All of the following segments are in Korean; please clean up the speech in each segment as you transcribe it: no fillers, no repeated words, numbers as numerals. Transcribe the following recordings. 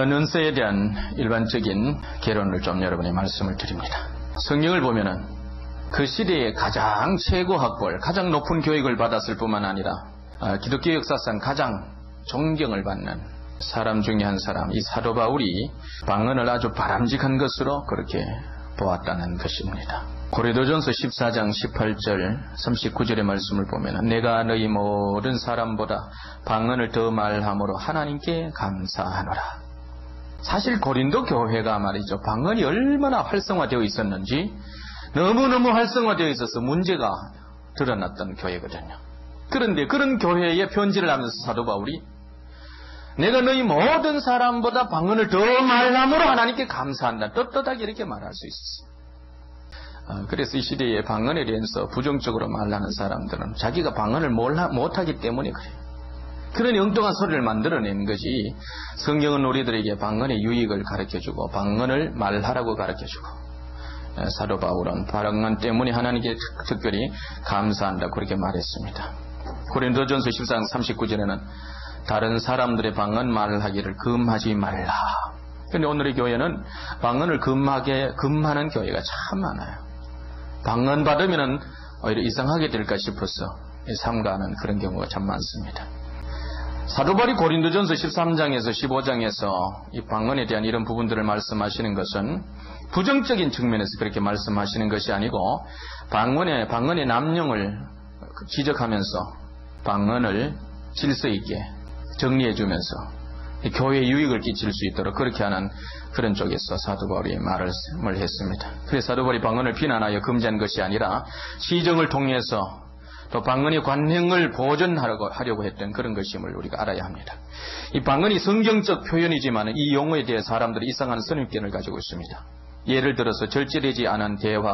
방언 은사에 대한 일반적인 개론을 좀 여러분의 말씀을 드립니다. 성경을 보면은 그 시대에 가장 최고 학벌, 가장 높은 교육을 받았을 뿐만 아니라 기독교 역사상 가장 존경을 받는 사람 중에 한 사람, 이 사도 바울이 방언을 아주 바람직한 것으로 그렇게 보았다는 것입니다. 고린도전서 14장 18절 39절의 말씀을 보면 내가 너희 모든 사람보다 방언을 더 말함으로 하나님께 감사하노라. 사실 고린도 교회가 말이죠, 방언이 얼마나 활성화되어 있었는지 너무너무 활성화되어 있어서 문제가 드러났던 교회거든요. 그런데 그런 교회에 편지를 하면서 사도 바울이 내가 너희 모든 사람보다 방언을 더 말함으로 하나님께 감사한다, 떳떳하게 이렇게 말할 수 있었어요. 그래서 이 시대에 방언에 대해서 부정적으로 말하는 사람들은 자기가 방언을 못하기 때문에 그래요. 그런 엉뚱한 소리를 만들어내는 것이, 성경은 우리들에게 방언의 유익을 가르쳐주고 방언을 말하라고 가르쳐주고, 사도 바울은 방언 때문에 하나님께 특별히 감사한다 그렇게 말했습니다. 고린도전서 14장 39절에는 다른 사람들의 방언 말하기를 금하지 말라. 그런데 오늘의 교회는 방언을 금하는 교회가 참 많아요. 방언 받으면 오히려 이상하게 될까 싶어서 삼가하는 그런 경우가 참 많습니다. 사도 바울이 고린도전서 13장에서 15장에서 이 방언에 대한 이런 부분들을 말씀하시는 것은 부정적인 측면에서 그렇게 말씀하시는 것이 아니고, 방언의 남용을 지적하면서 방언을 질서 있게 정리해주면서 교회에 유익을 끼칠 수 있도록 그렇게 하는 그런 쪽에서 사도 바울이 말을 했습니다. 그래서 사도 바울이 방언을 비난하여 금지한 것이 아니라 시정을 통해서 또 방언의 관행을 보존하려고 했던 그런 것임을 우리가 알아야 합니다. 이 방언이 성경적 표현이지만 이 용어에 대해 사람들이 이상한 선입견을 가지고 있습니다. 예를 들어서 절제되지 않은 대화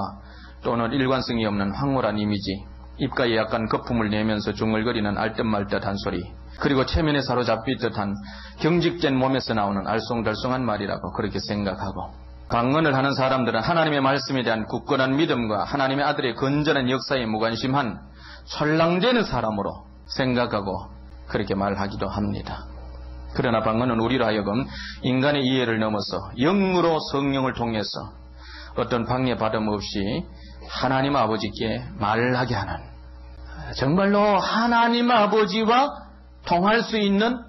또는 일관성이 없는 황홀한 이미지, 입가에 약간 거품을 내면서 중얼거리는 알듯말듯한 소리, 그리고 체면에 사로잡힐 듯한 경직된 몸에서 나오는 알쏭달쏭한 말이라고 그렇게 생각하고, 방언을 하는 사람들은 하나님의 말씀에 대한 굳건한 믿음과 하나님의 아들의 건전한 역사에 무관심한 설랑되는 사람으로 생각하고 그렇게 말하기도 합니다. 그러나 방언은 우리로 하여금 인간의 이해를 넘어서 영으로 성령을 통해서 어떤 방해받음 없이 하나님 아버지께 말하게 하는, 정말로 하나님 아버지와 통할 수 있는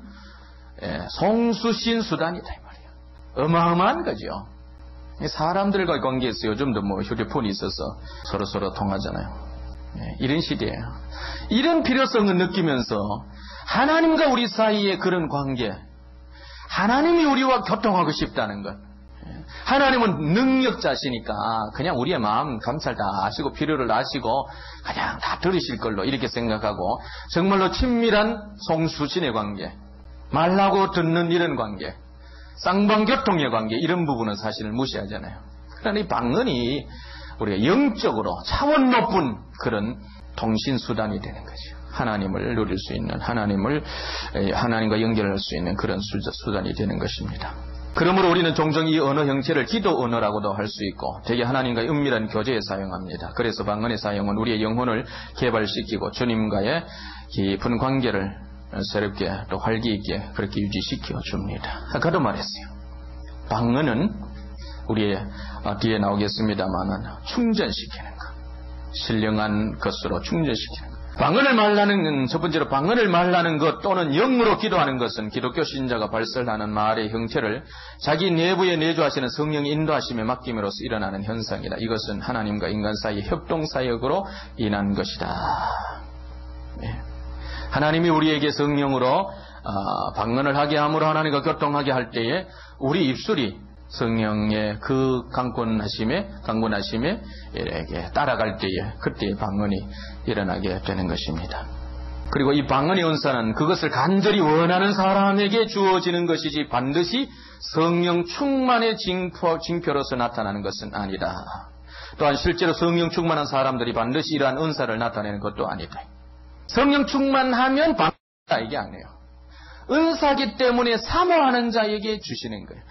송수신 수단이다 이 말이에요. 어마어마한 거죠. 사람들과의 관계에서 요즘도 휴대폰이 있어서 서로 통하잖아요. 이런 시대예요. 이런 필요성을 느끼면서 하나님과 우리 사이의 그런 관계, 하나님이 우리와 교통하고 싶다는 것, 하나님은 능력자시니까 그냥 우리의 마음 감찰 다 아시고 필요를 아시고 그냥 다 들으실 걸로 이렇게 생각하고, 정말로 친밀한 송수신의 관계, 말하고 듣는 이런 관계, 쌍방교통의 관계, 이런 부분은 사실을 무시하잖아요. 그러나 이 방언이 우리가 영적으로 차원 높은 그런 통신수단이 되는 거죠. 하나님을 누릴 수 있는, 하나님과 연결할 수 있는 그런 수단이 되는 것입니다. 그러므로 우리는 종종 이 언어 형체를 기도 언어라고도 할 수 있고, 되게 하나님과의 은밀한 교제에 사용합니다. 그래서 방언의 사용은 우리의 영혼을 개발시키고 주님과의 깊은 관계를 새롭게 또 활기 있게 그렇게 유지시켜 줍니다. 아까도 말했어요. 방언은 우리의 뒤에 나오겠습니다만은 충전시키는 것, 신령한 것으로 충전시키는 것. 방언을 말하는, 첫 번째로 방언을 말하는 것 또는 영으로 기도하는 것은 기독교 신자가 발설하는 말의 형태를 자기 내부에 내주하시는 성령의 인도하심에 맡김으로써 일어나는 현상이다. 이것은 하나님과 인간 사이의 협동사역으로 인한 것이다. 하나님이 우리에게 성령으로 방언을 하게 함으로 하나님과 교통하게 할 때에 우리 입술이 성령의 그 강권하심에 이렇게 따라갈 때에 그때 방언이 일어나게 되는 것입니다. 그리고 이 방언의 은사는 그것을 간절히 원하는 사람에게 주어지는 것이지 반드시 성령 충만의 징표로서 나타나는 것은 아니다. 또한 실제로 성령 충만한 사람들이 반드시 이러한 은사를 나타내는 것도 아니다. 성령 충만하면 방언이다 이게 아니에요. 은사기 때문에 사모하는 자에게 주시는 거예요.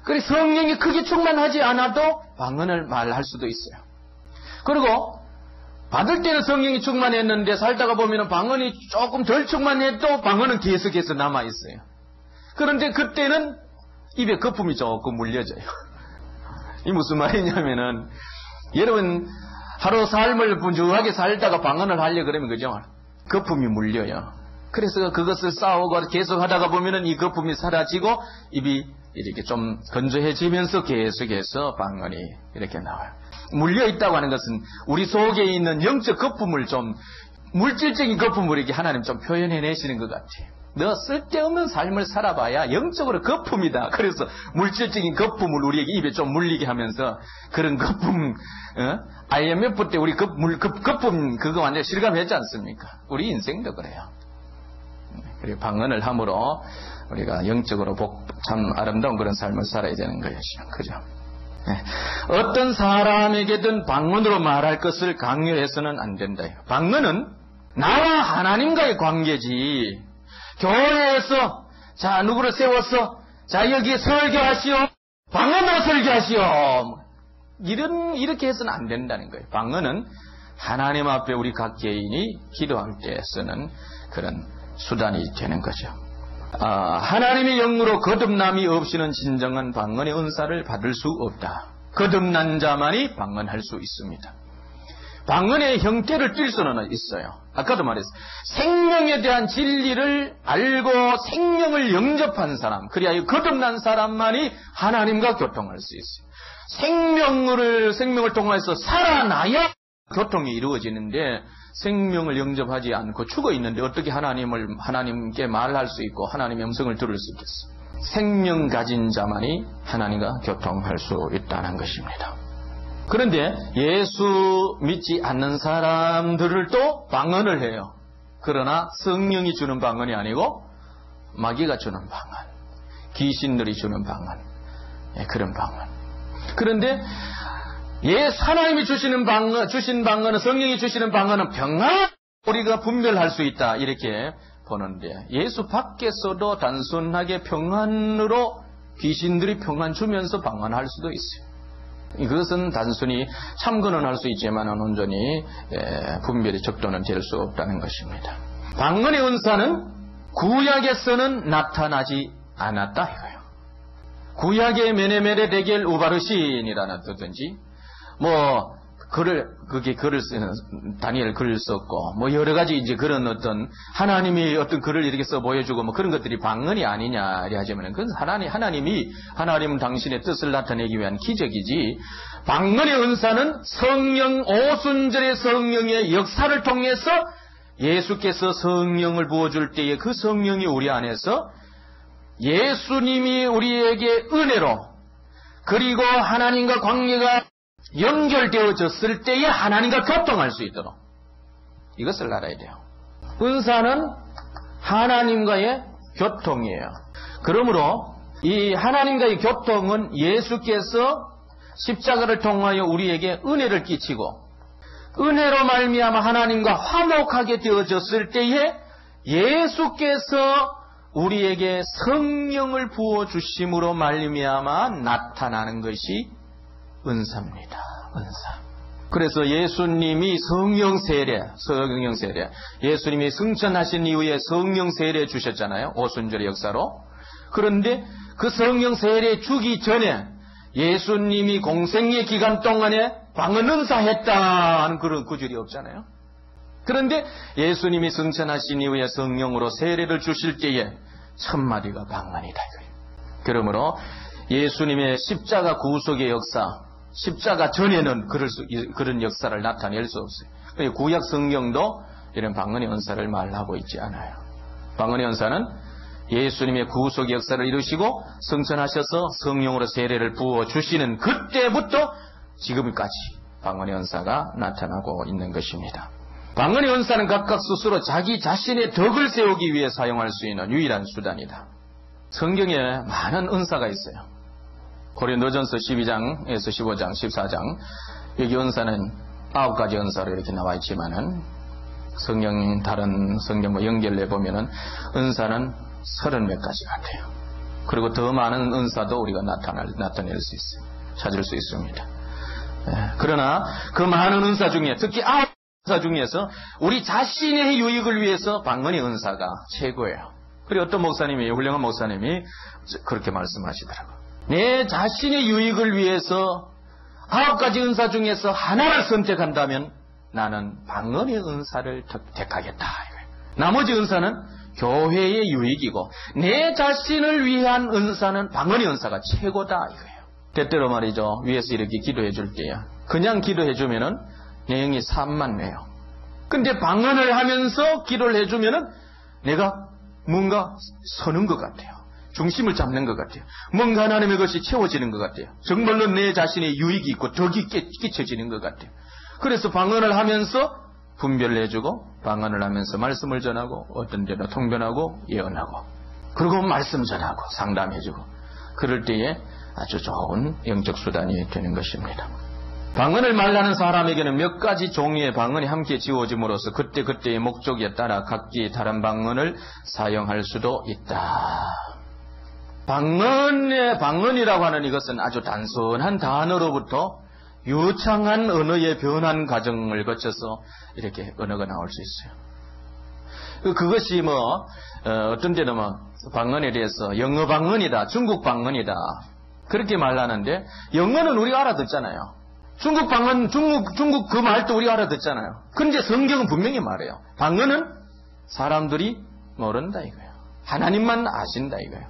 그래서 성령이 크게 충만하지 않아도 방언을 말할 수도 있어요. 그리고 받을 때는 성령이 충만했는데 살다가 보면 방언이 조금 덜 충만해도 방언은 계속해서 남아있어요. 그런데 그때는 입에 거품이 조금 물려져요. 이 무슨 말이냐면은, 여러분, 하루 삶을 분주하게 살다가 방언을 하려 그러면, 그죠? 거품이 물려요. 그래서 그것을 싸우고 계속 하다가 보면은 이 거품이 사라지고, 입이 이렇게 좀 건조해지면서 계속해서 방언이 이렇게 나와요. 물려있다고 하는 것은 우리 속에 있는 영적 거품을 좀, 물질적인 거품을 이렇게 하나님 좀 표현해내시는 것 같아요. 너 쓸데없는 삶을 살아봐야 영적으로 거품이다. 그래서 물질적인 거품을 우리에게 입에 좀 물리게 하면서 그런 거품, IMF 때 우리 거품 그거 완전 실감했지 않습니까? 우리 인생도 그래요. 그리고 방언을 함으로 우리가 영적으로 참 아름다운 그런 삶을 살아야 되는 것이죠. 그죠? 어떤 사람에게든 방언으로 말할 것을 강요해서는 안 된다. 방언은 나와 하나님과의 관계지. 교회에서 자 누구를 세워서 자 여기 설교하시오. 방언으로 설교하시오. 이렇게 해서는 안 된다는 거예요. 방언은 하나님 앞에 우리 각 개인이 기도할 때 쓰는 그런 수단이 되는 거죠. 하나님의 영으로 거듭남이 없이는 진정한 방언의 은사를 받을 수 없다. 거듭난 자만이 방언할 수 있습니다. 방언의 형태를 띌 수는 있어요. 아까도 말했어요. 생명에 대한 진리를 알고 생명을 영접한 사람, 그리하여 거듭난 사람만이 하나님과 교통할 수 있어요. 생명을 통해서 살아나야 교통이 이루어지는데, 생명을 영접하지 않고 죽어 있는데 어떻게 하나님께 말할 수 있고 하나님의 음성을 들을 수 있겠어? 생명 가진 자만이 하나님과 교통할 수 있다는 것입니다. 그런데 예수 믿지 않는 사람들을 또 방언을 해요. 그러나 성령이 주는 방언이 아니고 마귀가 주는 방언, 귀신들이 주는 방언, 그런 방언. 그런데 하나님이 주신 방언은, 성령이 주시는 방언은 평안, 우리가 분별할 수 있다, 이렇게 보는데, 예수 밖에서도 단순하게 평안으로 귀신들이 평안 주면서 방언할 수도 있어요. 이것은 단순히 참건은 할 수 있지만 온전히 분별이 적도는 될 수 없다는 것입니다. 방언의 은사는 구약에서는 나타나지 않았다 이거예요. 구약의 메네메레 데겔 우바르신이라는 뜻인지, 글을 쓰는, 다니엘 글을 썼고, 여러 가지 이제 그런 어떤, 하나님이 어떤 글을 이렇게 써 보여주고, 그런 것들이 방언이 아니냐, 하자면은, 그건 하나님은 당신의 뜻을 나타내기 위한 기적이지, 방언의 은사는 성령, 오순절의 성령의 역사를 통해서 예수께서 성령을 부어줄 때에 그 성령이 우리 안에서 예수님이 우리에게 은혜로, 그리고 하나님과 관계가 연결되어졌을 때에 하나님과 교통할 수 있도록, 이것을 알아야 돼요. 은사는 하나님과의 교통이에요. 그러므로 이 하나님과의 교통은 예수께서 십자가를 통하여 우리에게 은혜를 끼치고, 은혜로 말미암아 하나님과 화목하게 되어졌을 때에 예수께서 우리에게 성령을 부어주심으로 말미암아 나타나는 것이 은사입니다. 은사. 그래서 예수님이 성령 세례, 예수님이 승천하신 이후에 성령 세례 주셨잖아요. 오순절의 역사로. 그런데 그 성령 세례 주기 전에 예수님이 공생의 기간 동안에 방언 은사했다 하는 그런 구절이 없잖아요. 그런데 예수님이 승천하신 이후에 성령으로 세례를 주실 때에 첫 마디가 방언이다. 그러므로 예수님의 십자가 구속의 역사, 십자가 전에는 그런 역사를 나타낼 수 없어요. 구약 성경도 이런 방언의 은사를 말하고 있지 않아요. 방언의 은사는 예수님의 구속의 역사를 이루시고 승천하셔서 성령으로 세례를 부어주시는 그때부터 지금까지 방언의 은사가 나타나고 있는 것입니다. 방언의 은사는 각각 스스로 자기 자신의 덕을 세우기 위해 사용할 수 있는 유일한 수단이다. 성경에 많은 은사가 있어요. 고린도전서 12장에서 15장, 14장, 여기 은사는 9가지 은사로 이렇게 나와 있지만은 다른 성경 연결해 보면은 은사는 30몇 가지 같아요. 그리고 더 많은 은사도 우리가 나타낼 수 있어요. 찾을 수 있습니다. 그러나 그 많은 은사 중에 특히 9은사 중에서 우리 자신의 유익을 위해서 방언의 은사가 최고예요. 그리고 어떤 목사님이, 훌륭한 목사님이 그렇게 말씀하시더라고요. 내 자신의 유익을 위해서 9가지 은사 중에서 하나를 선택한다면 나는 방언의 은사를 택하겠다. 나머지 은사는 교회의 유익이고 내 자신을 위한 은사는 방언의 은사가 최고다 이거예요. 때때로 말이죠. 위에서 이렇게 기도해 줄 때야 그냥 기도해 주면은 내용이 산만해요. 근데 방언을 하면서 기도를 해 주면은 내가 뭔가 서는 것 같아요. 중심을 잡는 것 같아요. 뭔가 하나님의 것이 채워지는 것 같아요. 정말로 내 자신의 유익이 있고 덕이 끼쳐지는 것 같아요. 그래서 방언을 하면서 분별을 해주고 방언을 하면서 말씀을 전하고 어떤 때는 통변하고 예언하고 그리고 말씀 전하고 상담해주고 그럴 때에 아주 좋은 영적 수단이 되는 것입니다. 방언을 말하는 사람에게는 몇 가지 종류의 방언이 함께 지워짐으로써 그때그때의 목적에 따라 각기 다른 방언을 사용할 수도 있다. 방언이라고 하는 이것은 아주 단순한 단어로부터 유창한 언어의 변환 과정을 거쳐서 이렇게 언어가 나올 수 있어요. 그것이 어떤 때는 방언에 대해서 영어 방언이다, 중국 방언이다 그렇게 말하는데 영어는 우리가 알아듣잖아요. 중국 방언, 중국 그 말도 우리가 알아듣잖아요. 그런데 성경은 분명히 말해요. 방언은 사람들이 모른다 이거예요. 하나님만 아신다 이거예요.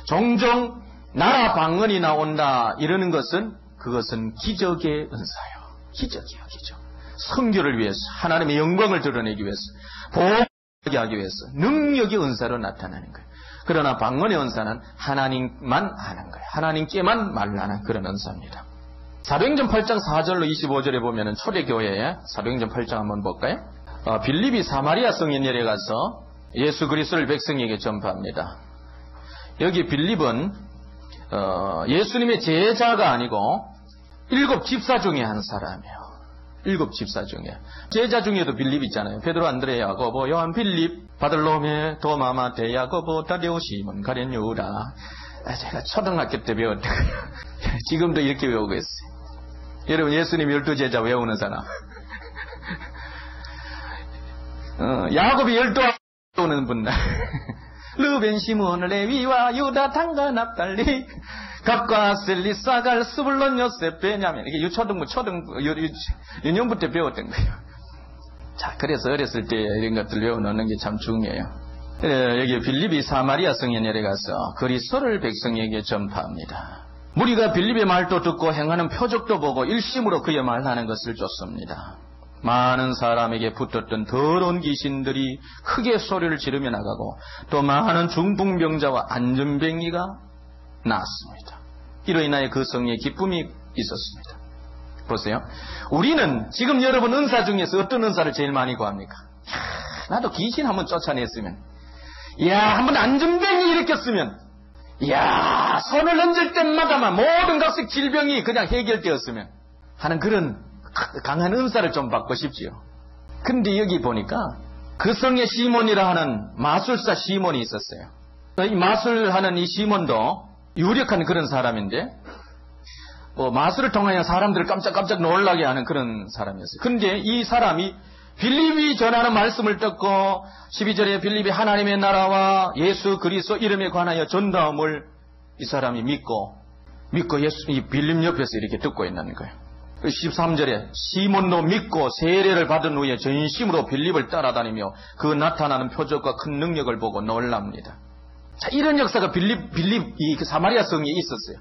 종종 나라 방언이 나온다 이러는 것은 그것은 기적의 은사예요. 기적이에요, 기적. 선교를 위해서, 하나님의 영광을 드러내기 위해서, 보호하게 하기 위해서 능력의 은사로 나타나는 거예요. 그러나 방언의 은사는 하나님만 하는 거예요. 하나님께만 말하는 그런 은사입니다. 사도행전 8장 4절로 25절에 보면은 초대교회에 사도행전 8장 한번 볼까요? 빌립이 사마리아 성에 내려가서 예수 그리스도를 백성에게 전파합니다. 여기 빌립은 예수님의 제자가 아니고 7 집사 중에 한 사람이에요. 7 집사 중에. 제자 중에도 빌립 있잖아요. 베드로, 안드레, 야고보, 요한, 빌립, 바들로메, 도마, 마테, 야고보, 다데오, 시몬, 가룟, 유다. 제가 초등학교 때 배웠던 거예요. 지금도 이렇게 외우고 있어요. 여러분 예수님 12 제자 외우는 사람. 야곱이 12 외우는 분들. 르벤, 시몬, 레위와 유다, 단가, 납달리, 갑과 셀리, 사갈, 스불론, 요셉, 베냐민. 이게 초등부, 유년부 때 배웠던 거예요. 자, 그래서 어렸을 때 이런 것들 외워놓는 게 참 중요해요. 여기 빌립이 사마리아 성에 내려가서 그리스도를 백성에게 전파합니다. 무리가 빌립의 말도 듣고 행하는 표적도 보고 일심으로 그의 말하는 것을 쫓습니다. 많은 사람에게 붙었던 더러운 귀신들이 크게 소리를 지르며 나가고 또 많은 중풍병자와 안전뱅이가 나았습니다. 이로 인하여 그 성에 기쁨이 있었습니다. 보세요. 우리는 지금 여러분 은사 중에서 어떤 은사를 제일 많이 구합니까? 나도 귀신 한번 쫓아냈으면, 한번 안전뱅이 일으켰으면, 손을 얹을 때마다 모든 각색 질병이 그냥 해결되었으면 하는 그런 강한 은사를 좀 받고 싶지요. 근데 여기 보니까 그 성에 시몬이라 하는 마술사 시몬이 있었어요. 이 마술하는 이 시몬도 유력한 그런 사람인데 마술을 통하여 사람들을 깜짝깜짝 놀라게 하는 그런 사람이었어요. 근데 이 사람이 빌립이 전하는 말씀을 듣고 12절에 빌립이 하나님의 나라와 예수 그리스도 이름에 관하여 전다음을 이 사람이 믿고 이 빌립 옆에서 이렇게 듣고 있는 거예요. 13절에 시몬도 믿고 세례를 받은 후에 전심으로 빌립을 따라다니며 그 나타나는 표적과 큰 능력을 보고 놀랍니다. 자, 이런 역사가 이 사마리아 성에 있었어요.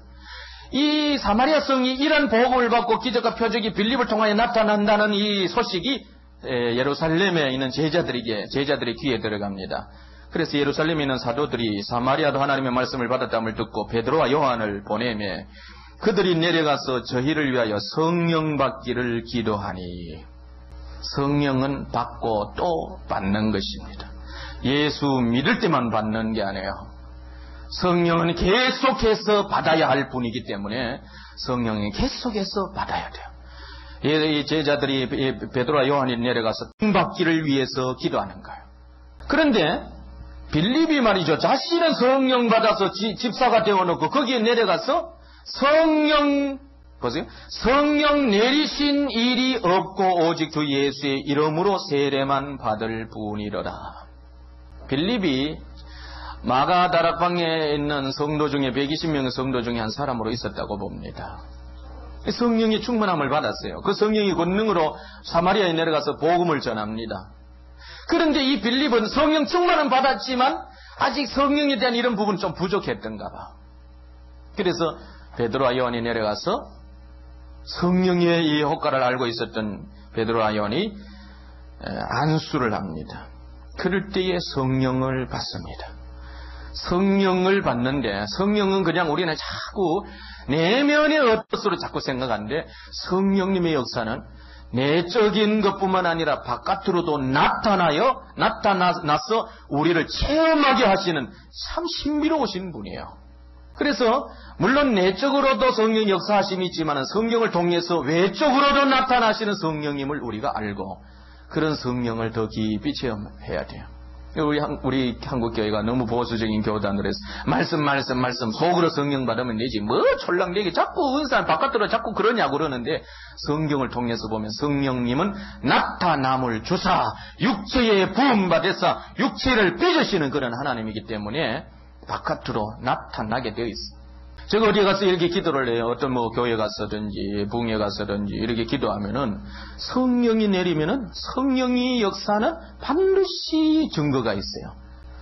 이 사마리아 성이 이런 복음을 받고 기적과 표적이 빌립을 통하여 나타난다는 이 소식이 예루살렘에 있는 제자들의 귀에 들어갑니다. 그래서 예루살렘에 있는 사도들이 사마리아도 하나님의 말씀을 받았다함을 듣고 베드로와 요한을 보내며 그들이 내려가서 저희를 위하여 성령 받기를 기도하니, 성령은 받고 또 받는 것입니다. 예수 믿을 때만 받는 게 아니에요. 성령은 계속해서 받아야 할 분이기 때문에 성령이 계속해서 받아야 돼요. 이 제자들이 베드로와 요한이 내려가서 받기를 위해서 기도하는 거예요. 그런데 빌립이 말이죠, 자신은 성령 받아서 집사가 되어놓고 거기에 내려가서 성령 내리신 일이 없고 오직 주 예수의 이름으로 세례만 받을 뿐이로라. 빌립이 마가 다락방에 있는 성도 중에 120명의 성도 중에 한 사람으로 있었다고 봅니다. 성령의 충만함을 받았어요. 그 성령의 권능으로 사마리아에 내려가서 복음을 전합니다. 그런데 이 빌립은 성령 충만은 받았지만 아직 성령에 대한 이런 부분은 좀 부족했던가 봐. 그래서 베드로와 요한이 내려가서 성령의 이 효과를 알고 있었던 베드로와 요한이 안수를 합니다. 그럴 때에 성령을 받습니다. 성령을 받는데 성령은 그냥 우리는 자꾸 내면의 것으로 자꾸 생각하는데 성령님의 역사는 내적인 것뿐만 아니라 바깥으로도 나타나서 우리를 체험하게 하시는 참 신비로우신 분이에요. 그래서 물론 내적으로도 성령 역사하심이 있지만 성령을 통해서 외적으로도 나타나시는 성령님을 우리가 알고 그런 성령을 더 깊이 체험해야 돼요. 우리 한국교회가 너무 보수적인 교단으로 해서 말씀 속으로 성령 받으면 되지 뭐 촐랑대게 자꾸 은사 바깥으로 자꾸 그러냐고 그러는데 성경을 통해서 보면 성령님은 나타남을 주사 육체에 부음받아서 육체를 빚으시는 그런 하나님이기 때문에 바깥으로 나타나게 되어 있어요. 제가 어디에 가서 이렇게 기도를 해요. 어떤 교회 가서든지 붕에 가서든지 이렇게 기도하면은 성령이 내리면은 성령의 역사는 반드시 증거가 있어요.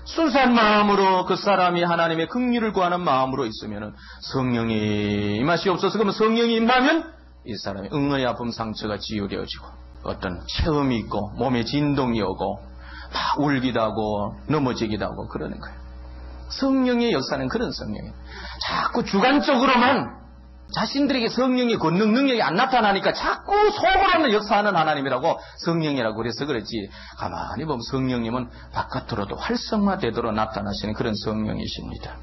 순수한 마음으로 그 사람이 하나님의 긍휼을 구하는 마음으로 있으면은 성령이 임하시옵소서. 그러면 성령이 임하면 이 사람의 응어의 아픔 상처가 치유되어지고 어떤 체험이 있고 몸에 진동이 오고 막 울기도 하고 넘어지기도 하고 그러는 거예요. 성령의 역사는 그런 성령이에요. 자꾸 주관적으로만 자신들에게 성령의 권능 능력이 안 나타나니까 자꾸 속으로는 역사하는 하나님이라고 성령이라고 그래서 그렇지 가만히 보면 성령님은 바깥으로도 활성화되도록 나타나시는 그런 성령이십니다.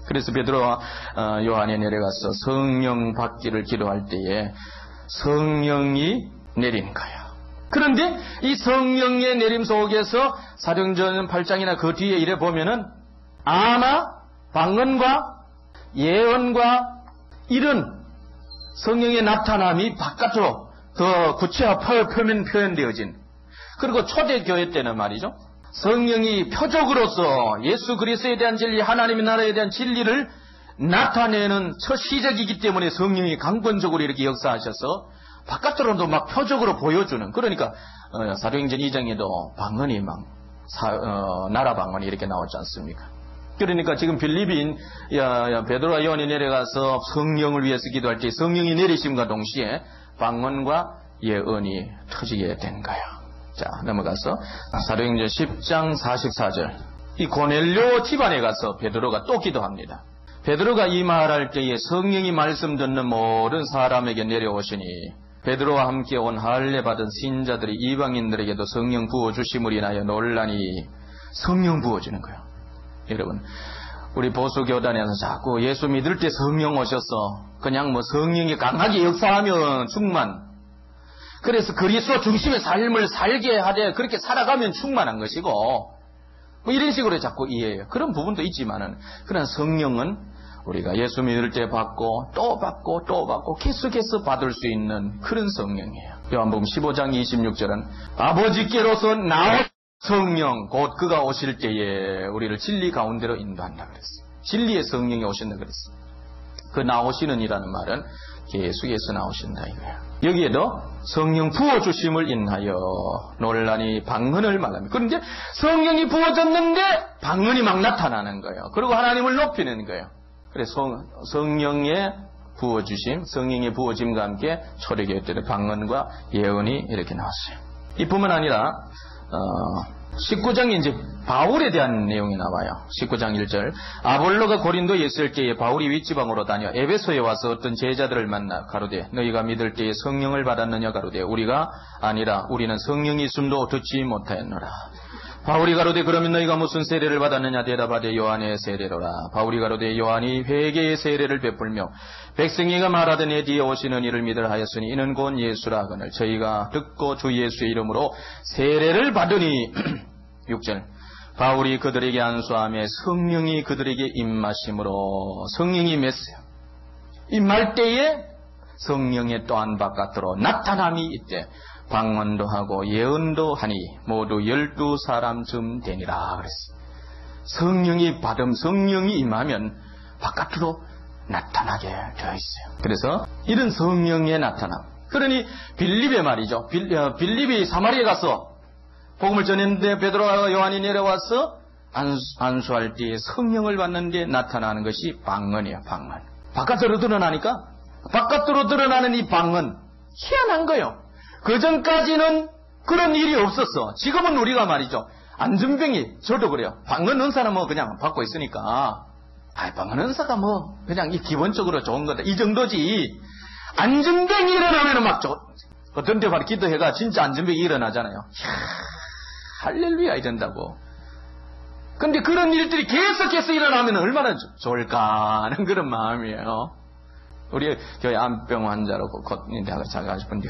그래서 베드로와 요한이 내려가서 성령 받기를 기도할 때에 성령이 내린 거예요. 그런데 이 성령의 내림 속에서 사도행전 8장이나 그 뒤에 이래 보면은 아나, 방언과 예언과 이런 성령의 나타남이 바깥으로 더 구체화 표현되어진 그리고 초대교회 때는 말이죠. 성령이 표적으로서 예수 그리스도에 대한 진리, 하나님의 나라에 대한 진리를 나타내는 첫 시작이기 때문에 성령이 강권적으로 이렇게 역사하셔서 바깥으로도 막 표적으로 보여주는 그러니까 사도행전 2장에도 방언이 막 나라 방언이 이렇게 나오지 않습니까? 그러니까 지금 빌립인 베드로와 요한이 내려가서 성령을 위해서 기도할 때 성령이 내리심과 동시에 방언과 예언이 터지게 된 거예요. 자, 넘어가서 사도행전 10장 44절. 이 고넬료 집안에 가서 베드로가 또 기도합니다. 베드로가 이 말할 때에 성령이 말씀 듣는 모든 사람에게 내려오시니 베드로와 함께 온 할례 받은 신자들이 이방인들에게도 성령 부어주심을 인하여 논란이 성령 부어주는 거예요. 여러분, 우리 보수교단에서 자꾸 예수 믿을 때 성령 오셔서 그냥 성령이 강하게 역사하면 충만. 그래서 그리스도 중심의 삶을 살게 하되 그렇게 살아가면 충만한 것이고 이런 식으로 자꾸 이해해요. 그런 부분도 있지만은 그런 성령은 우리가 예수 믿을 때 받고 또 받고 또 받고 계속해서 받을 수 있는 그런 성령이에요. 요한복음 15장 26절은 아버지께로서 나온 성령 곧 그가 오실 때에 우리를 진리 가운데로 인도한다 그랬어요. 진리의 성령이 오신다 그랬어요. 그 나오시는 이라는 말은 계속해서 나오신다 이거예요. 여기에도 성령 부어주심을 인하여 논란이 방언을 말합니다. 그런데 성령이 부어졌는데 방언이 막 나타나는 거예요. 그리고 하나님을 높이는 거예요. 그래서 성령의 부어주심, 성령의 부어짐과 함께 초대교회 방언과 예언이 이렇게 나왔어요. 이뿐만 아니라 19장에 이제 바울에 대한 내용이 나와요. 19장 1절. 아볼로가 고린도에 있을 때에 바울이 윗지방으로 다녀 에베소에 와서 어떤 제자들을 만나 가로되 너희가 믿을 때에 성령을 받았느냐 가로되 우리가 아니라 우리는 성령이 있음도 듣지 못하였노라. 바울이 가로되 그러면 너희가 무슨 세례를 받았느냐 대답하되 요한의 세례로라. 바울이 가로되 요한이 회개의 세례를 베풀며 백성이가 말하던 내 뒤에 오시는 이를 믿으라 하였으니 이는 곧 예수라 하거늘 저희가 듣고 주 예수의 이름으로 세례를 받으니 6절. 바울이 그들에게 안수하며 성령이 그들에게 임하심으로 성령이 맺어요. 임할 때에 성령의 또한 바깥으로 나타남이 있대. 방언도 하고 예언도 하니 모두 12사람쯤 되니라 그랬어요. 성령이 성령이 임하면 바깥으로 나타나게 되어 있어요. 그래서 이런 성령의 나타남. 그러니 빌립의 말이죠. 빌립이 사마리아에 가서 복음을 전했는데 베드로와 요한이 내려와서 안수할 때에 성령을 받는데 나타나는 것이 방언이에요. 방언. 바깥으로 드러나니까 바깥으로 드러나는 이 방언 희한한 거예요. 그전까지는 그런 일이 없었어. 지금은 우리가 말이죠. 안전병이 저도 그래요. 방언 은사는 뭐 그냥 받고 있으니까 방언 은사가 뭐 그냥 기본적으로 좋은 거다. 이 정도지. 안전병이 일어나면 막 어떤 때 바로 기도해가 진짜 안전병이 일어나잖아요. 이야, 할렐루야 이런다고. 근데 그런 일들이 계속해서 일어나면 얼마나 좋을까 하는 그런 마음이에요. 우리 교회 암병 환자로 내가 자가 싶은데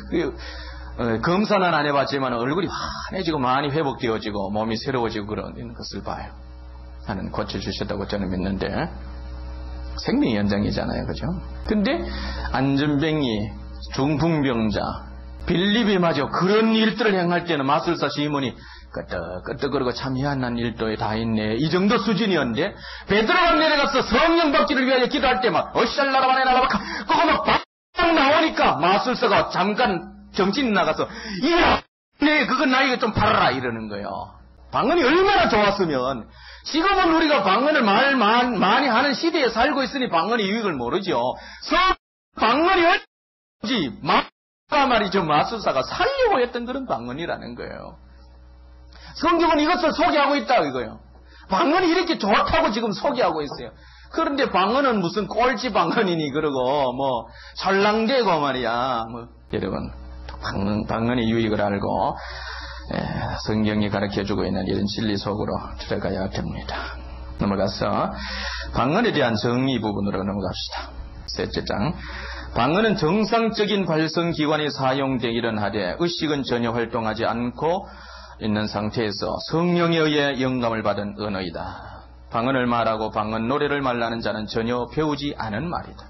검사는 안 해봤지만 얼굴이 환해지고 많이 회복되어지고 몸이 새로워지고 그런 것을 봐요. 하는 고쳐주셨다고 저는 믿는데 생명의 연장이잖아요. 그죠? 근데 안전병이 중풍병자 빌립이 마저 그런 일들을 행할 때는 마술사 시몬이 끄떡끄떡거리고 참 희한한 일도에 다 있네. 이 정도 수준이었는데 베드로가 내려가서 성령 받기를 위하여 기도할 때 막 어샬라라바네 나라바카 그거 막 박 나오니까 마술사가 잠깐 정신 나가서 이야 네 그건 나에게 좀 팔아라 이러는 거예요. 방언이 얼마나 좋았으면 지금은 우리가 방언을 많이 하는 시대에 살고 있으니 방언의 유익을 모르죠. 방언이 어찌 말이죠. 마술사가 살려고 했던 그런 방언이라는 거예요. 성경은 이것을 소개하고 있다 이거예요. 방언이 이렇게 좋다고 지금 소개하고 있어요. 그런데 방언은 무슨 꼴찌 방언이니 그러고 뭐 설랑대고 말이야. 여러분 방언의 유익을 알고 성경이 가르쳐주고 있는 이런 진리 속으로 들어가야 됩니다. 넘어가서 방언에 대한 정의 부분으로 넘어갑시다. 셋째 장. 방언은 정상적인 발성기관이 사용되기는 하되 의식은 전혀 활동하지 않고 있는 상태에서 성령에 의해 영감을 받은 언어이다. 방언을 말하고 방언 노래를 말하는 자는 전혀 배우지 않은 말이다.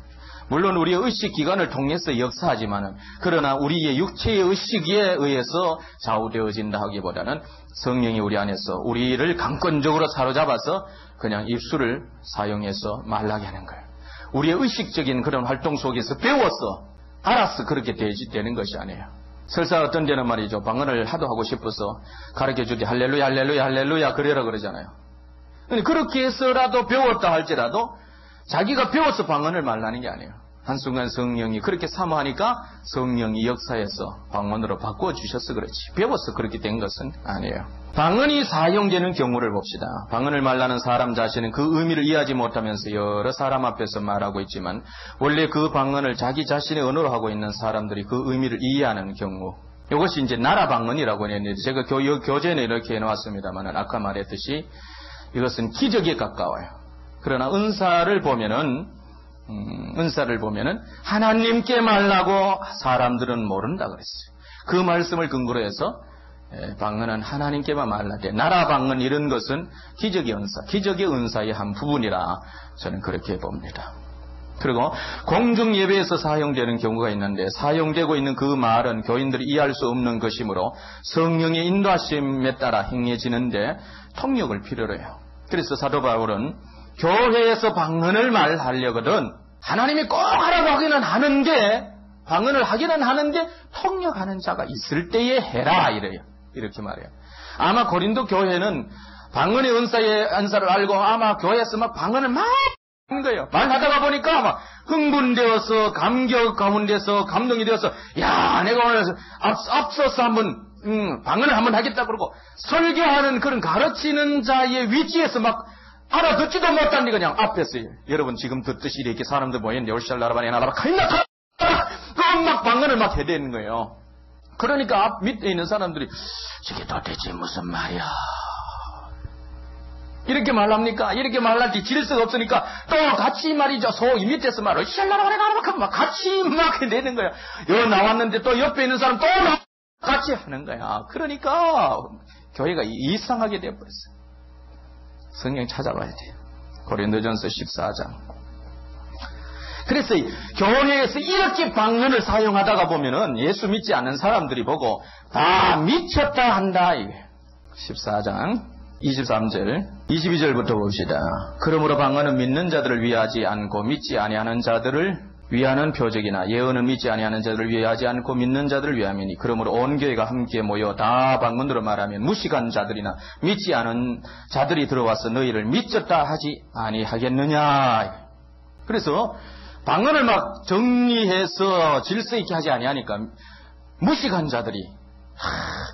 물론 우리의 의식기관을 통해서 역사하지만은 그러나 우리의 육체의 의식에 의해서 좌우되어진다 하기보다는 성령이 우리 안에서 우리를 강권적으로 사로잡아서 그냥 입술을 사용해서 말하게 하는 거예요. 우리의 의식적인 그런 활동 속에서 배워서 알아서 그렇게 되는 것이 아니에요. 설사 어떤 데는 말이죠. 방언을 하도 하고 싶어서 가르쳐주되 할렐루야 할렐루야 할렐루야 그래라 그러잖아요. 근데 그렇게 해서라도 배웠다 할지라도 자기가 배워서 방언을 말하는 게 아니에요. 한순간 성령이 그렇게 사모하니까 성령이 역사해서 방언으로 바꿔주셔서 그렇지 배워서 그렇게 된 것은 아니에요. 방언이 사용되는 경우를 봅시다. 방언을 말하는 사람 자신은 그 의미를 이해하지 못하면서 여러 사람 앞에서 말하고 있지만 원래 그 방언을 자기 자신의 언어로 하고 있는 사람들이 그 의미를 이해하는 경우, 이것이 이제 나라 방언이라고 했는데 제가 교재에 이렇게 해놓았습니다만 아까 말했듯이 이것은 기적에 가까워요. 그러나 은사를 보면은 하나님께 말라고 사람들은 모른다 그랬어요. 그 말씀을 근거로 해서 방언은 하나님께만 말라되 나라 방언 이런 것은 기적의 은사의 한 부분이라 저는 그렇게 봅니다. 그리고 공중 예배에서 사용되는 경우가 있는데 사용되고 있는 그 말은 교인들이 이해할 수 없는 것이므로 성령의 인도하심에 따라 행해지는데 통역을 필요로 해요. 그래서 사도 바울은 교회에서 방언을 말하려거든 하나님이 꼭 하라고 하기는 하는데 방언을 하기는 하는데 통역하는 자가 있을 때에 해라 이래요. 이렇게 말해요. 아마 고린도 교회는 방언의 은사를 알고 아마 교회에서 막 방언을 막 하는 거예요. 말하다가 보니까 막 흥분되어서 감격 가운데서 감동이 되어서 야 내가 오늘 앞서서 한번 방언을 한번 하겠다 그러고 설교하는 그런 가르치는 자의 위치에서 막 알아듣지도 못한데 그냥 앞에서 여러분 지금 듣듯이 이렇게 사람들 모였는데 올샬라라바네 나라바 칼나타 막 방언을 막 해대는 거예요. 그러니까 앞 밑에 있는 사람들이 저게 도대체 무슨 말이야 이렇게 말합니까? 이렇게 말할 때 질서가 없으니까 또 같이 말이죠. 이 밑에서 말을 샬라라바네 나라바 막 같이 막 해대는 거야. 여기 나왔는데 또 옆에 있는 사람 또 같이 하는 거야. 그러니까 교회가 이상하게 되어버렸어요. 성경 찾아봐야 돼요. 고린도전서 14장. 그래서 교회에서 이렇게 방언을 사용하다가 보면은 예수 믿지 않는 사람들이 보고 다 미쳤다 한다. 14장 23절, 22절부터 봅시다. 그러므로 방언은 믿는 자들을 위하지 않고 믿지 아니하는 자들을 위하는 표적이나 예언은 믿지 아니하는 자들을 위하지 않고 믿는 자들을 위함이니 그러므로 온 교회가 함께 모여 다 방언으로 말하면 무식한 자들이나 믿지 않은 자들이 들어와서 너희를 믿졌다 하지 아니하겠느냐. 그래서 방언을 막 정리해서 질서 있게 하지 아니하니까 무식한 자들이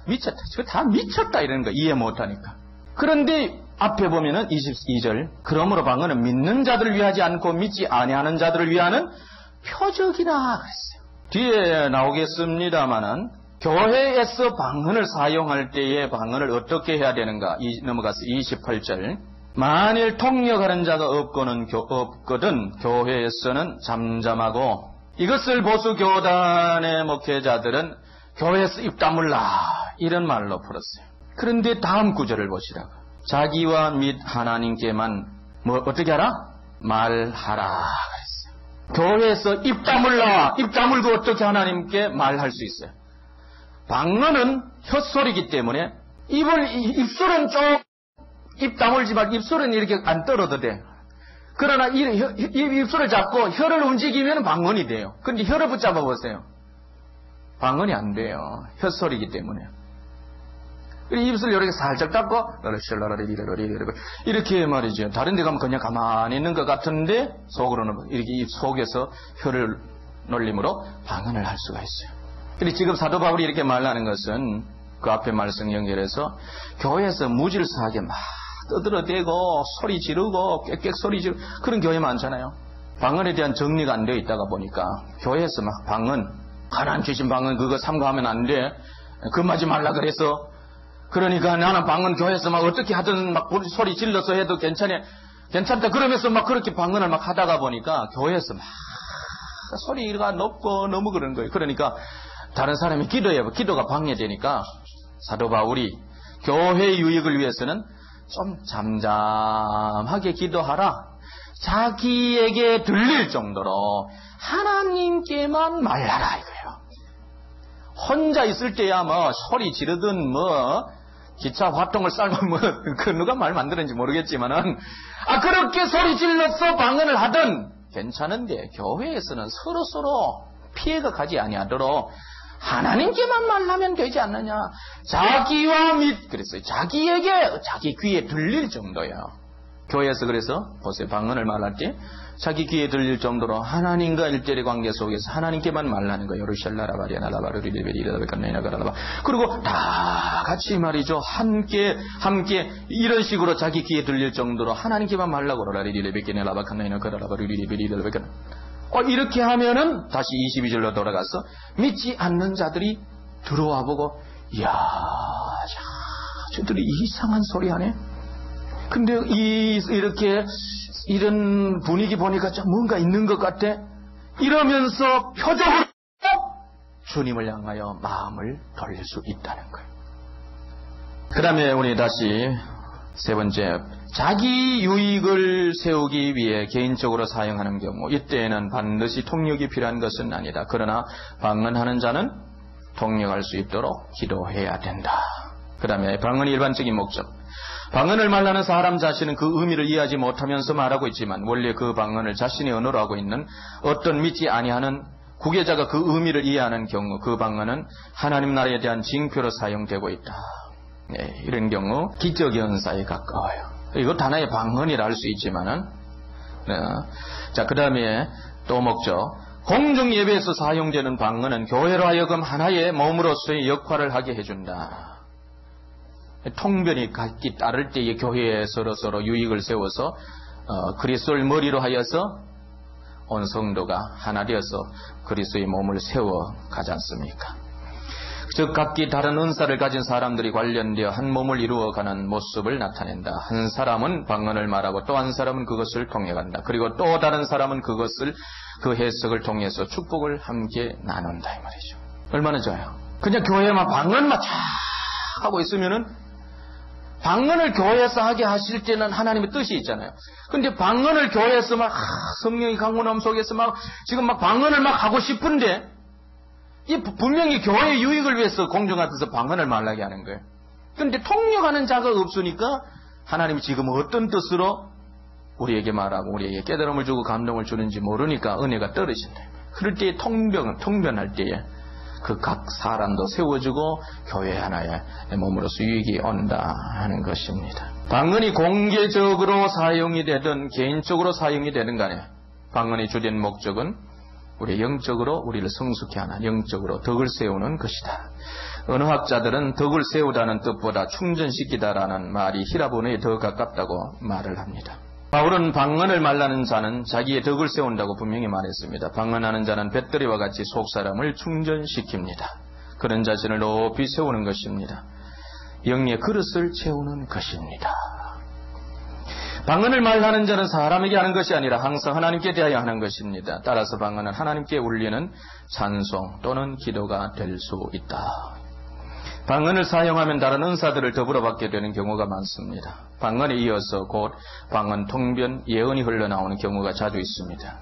미쳤다. 저 다 미쳤다 이러는 거 이해 못하니까. 그런데 앞에 보면은 22절 그러므로 방언은 믿는 자들을 위하지 않고 믿지 아니하는 자들을 위하는 표적이라 그랬어요. 뒤에 나오겠습니다마는 교회에서 방언을 사용할 때에 방언을 어떻게 해야 되는가 넘어가서 28절 만일 통역하는 자가 없거든 교회에서는 잠잠하고 이것을 보수 교단의 목회자들은 교회에서 입 다물라 이런 말로 풀었어요. 그런데 다음 구절을 보시라고. 자기와 및 하나님께만 어떻게 하라? 말하라 그랬어요. 교회에서 입 다물라. 입 다물고 어떻게 하나님께 말할 수 있어요? 방언은 혓소리이기 때문에 입술은 좀 입 다물지 말고 입술은 이렇게 안 떨어도 돼. 그러나 입술을 잡고 혀를 움직이면 방언이 돼요. 근데 혀를 붙잡아 보세요. 방언이 안 돼요. 혓소리이기 때문에. 입술 이렇게 살짝 닦고 이렇게 말이죠. 다른 데 가면 그냥 가만히 있는 것 같은데 속으로는 이렇게 입 속에서 혀를 놀림으로 방언을 할 수가 있어요. 근데 지금 사도 바울이 이렇게 말하는 것은 그 앞에 말씀 연결해서 교회에서 무질서하게 막 떠들어대고 소리 지르고 꽥꽥 소리 지르고 그런 교회 많잖아요. 방언에 대한 정리가 안 되어 있다가 보니까 교회에서 막 방언 하나님 주신 방언 그거 삼가하면 안 돼. 금하지 말라 그래서 그러니까 나는 방언 교회에서 막 어떻게 하든 막 소리 질러서 해도 괜찮다 그러면서 막 그렇게 방언을 막 하다가 보니까 교회에서 막 소리가 높고 너무 그런 거예요. 그러니까 다른 사람이 기도가 방해되니까 사도 바울이 교회 유익을 위해서는 좀 잠잠하게 기도하라. 자기에게 들릴 정도로 하나님께만 말하라 이거예요. 혼자 있을 때야 뭐 소리 지르든 뭐 기차 화통을 쌀고 뭐 그 누가 말 만드는지 모르겠지만은 그렇게 소리 질러서 방언을 하든 괜찮은데 교회에서는 서로 피해가 가지 아니하도록 하나님께만 말하면 되지 않느냐. 자기와 그랬어요. 자기에게 자기 귀에 들릴 정도예요. 교회에서 그래서 보세요. 방언을 말할 때 자기 귀에 들릴 정도로 하나님과 일대의 관계 속에서 하나님께만 말하는 거예요. 그리고 다 같이 말이죠. 함께 이런 식으로 자기 귀에 들릴 정도로 하나님께만 말라고 이렇게 하면은 다시 22절로 돌아가서 믿지 않는 자들이 들어와 보고 이야 저들이 이상한 소리 하네. 근데 이렇게 이런 분위기 보니까 좀 뭔가 있는 것 같아. 이러면서 표적으로 주님을 향하여 마음을 돌릴 수 있다는 거예요. 그 다음에 우리 다시 세 번째, 자기 유익을 세우기 위해 개인적으로 사용하는 경우 이때에는 반드시 통역이 필요한 것은 아니다. 그러나 방언하는 자는 통역할 수 있도록 기도해야 된다. 그 다음에 방언의 일반적인 목적. 방언을 말하는 사람 자신은 그 의미를 이해하지 못하면서 말하고 있지만 원래 그 방언을 자신의 언어로 하고 있는 어떤 믿지 아니하는 구계자가 그 의미를 이해하는 경우 그 방언은 하나님 나라에 대한 징표로 사용되고 있다. 네, 이런 경우 기적 연사에 가까워요. 이것 하나의 방언이라 할 수 있지만은 자, 그 다음에 또 목적. 공중 예배에서 사용되는 방언은 교회로 하여금 하나의 몸으로서의 역할을 하게 해준다. 통변이 각기 따를 때에 교회에 서로 유익을 세워서 그리스도를 머리로 하여서 온 성도가 하나 되어서 그리스도의 몸을 세워 가지 않습니까? 즉 각기 다른 은사를 가진 사람들이 관련되어 한 몸을 이루어가는 모습을 나타낸다. 한 사람은 방언을 말하고 또 한 사람은 그것을 통역한다. 그리고 또 다른 사람은 그것을 그 해석을 통해서 축복을 함께 나눈다 이 말이죠. 얼마나 좋아요. 그냥 교회만 방언만 쫙 하고 있으면은 방언을 교회에서 하게 하실 때는 하나님의 뜻이 있잖아요. 근데 방언을 교회에서 막 성령이 강군함 속에서 막 지금 막 방언을 막 하고 싶은데 이 분명히 교회의 유익을 위해서 공중 앞에서 방언을 말하게 하는 거예요. 근데 통역하는 자가 없으니까 하나님이 지금 어떤 뜻으로 우리에게 말하고 우리에게 깨달음을 주고 감동을 주는지 모르니까 은혜가 떨어진다. 그럴 때에 통변할 때에 그 각 사람도 세워주고 교회 하나의 몸으로서 유익이 온다 하는 것입니다. 방언이 공개적으로 사용이 되든 개인적으로 사용이 되든 간에 방언의 주된 목적은 우리 영적으로 우리를 성숙해 하는 영적으로 덕을 세우는 것이다. 언어학자들은 덕을 세우다는 뜻보다 충전시키다라는 말이 히라본어에 더 가깝다고 말을 합니다. 바울은 방언을 말하는 자는 자기의 덕을 세운다고 분명히 말했습니다. 방언하는 자는 배터리와 같이 속사람을 충전시킵니다. 그런 자신을 높이 세우는 것입니다. 영의 그릇을 채우는 것입니다. 방언을 말하는 자는 사람에게 하는 것이 아니라 항상 하나님께 대하여 하는 것입니다. 따라서 방언은 하나님께 울리는 찬송 또는 기도가 될 수 있다. 방언을 사용하면 다른 은사들을 더불어 받게 되는 경우가 많습니다. 방언에 이어서 곧 방언, 통변, 예언이 흘러나오는 경우가 자주 있습니다.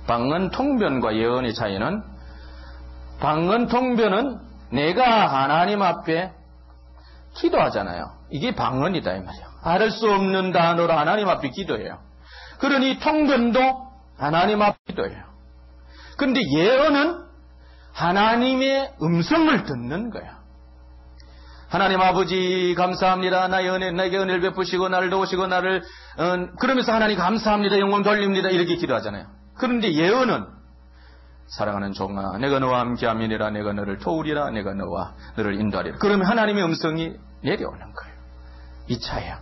방언, 통변과 예언의 차이는 방언, 통변은 내가 하나님 앞에 기도하잖아요. 이게 방언이다 이 말이에요. 알 수 없는 단어로 하나님 앞에 기도해요. 그러니 통변도 하나님 앞에 기도해요. 그런데 예언은 하나님의 음성을 듣는 거야. 하나님 아버지 감사합니다. 나에게 은혜를 베푸시고 나를 도우시고 나를 그러면서 하나님 감사합니다. 영광 돌립니다. 이렇게 기도하잖아요. 그런데 예언은 사랑하는 종아 내가 너와 함께함이니라. 내가 너를 도우리라. 내가 너와 너를 인도하리라. 그러면 하나님의 음성이 내려오는 거예요. 이 차이야.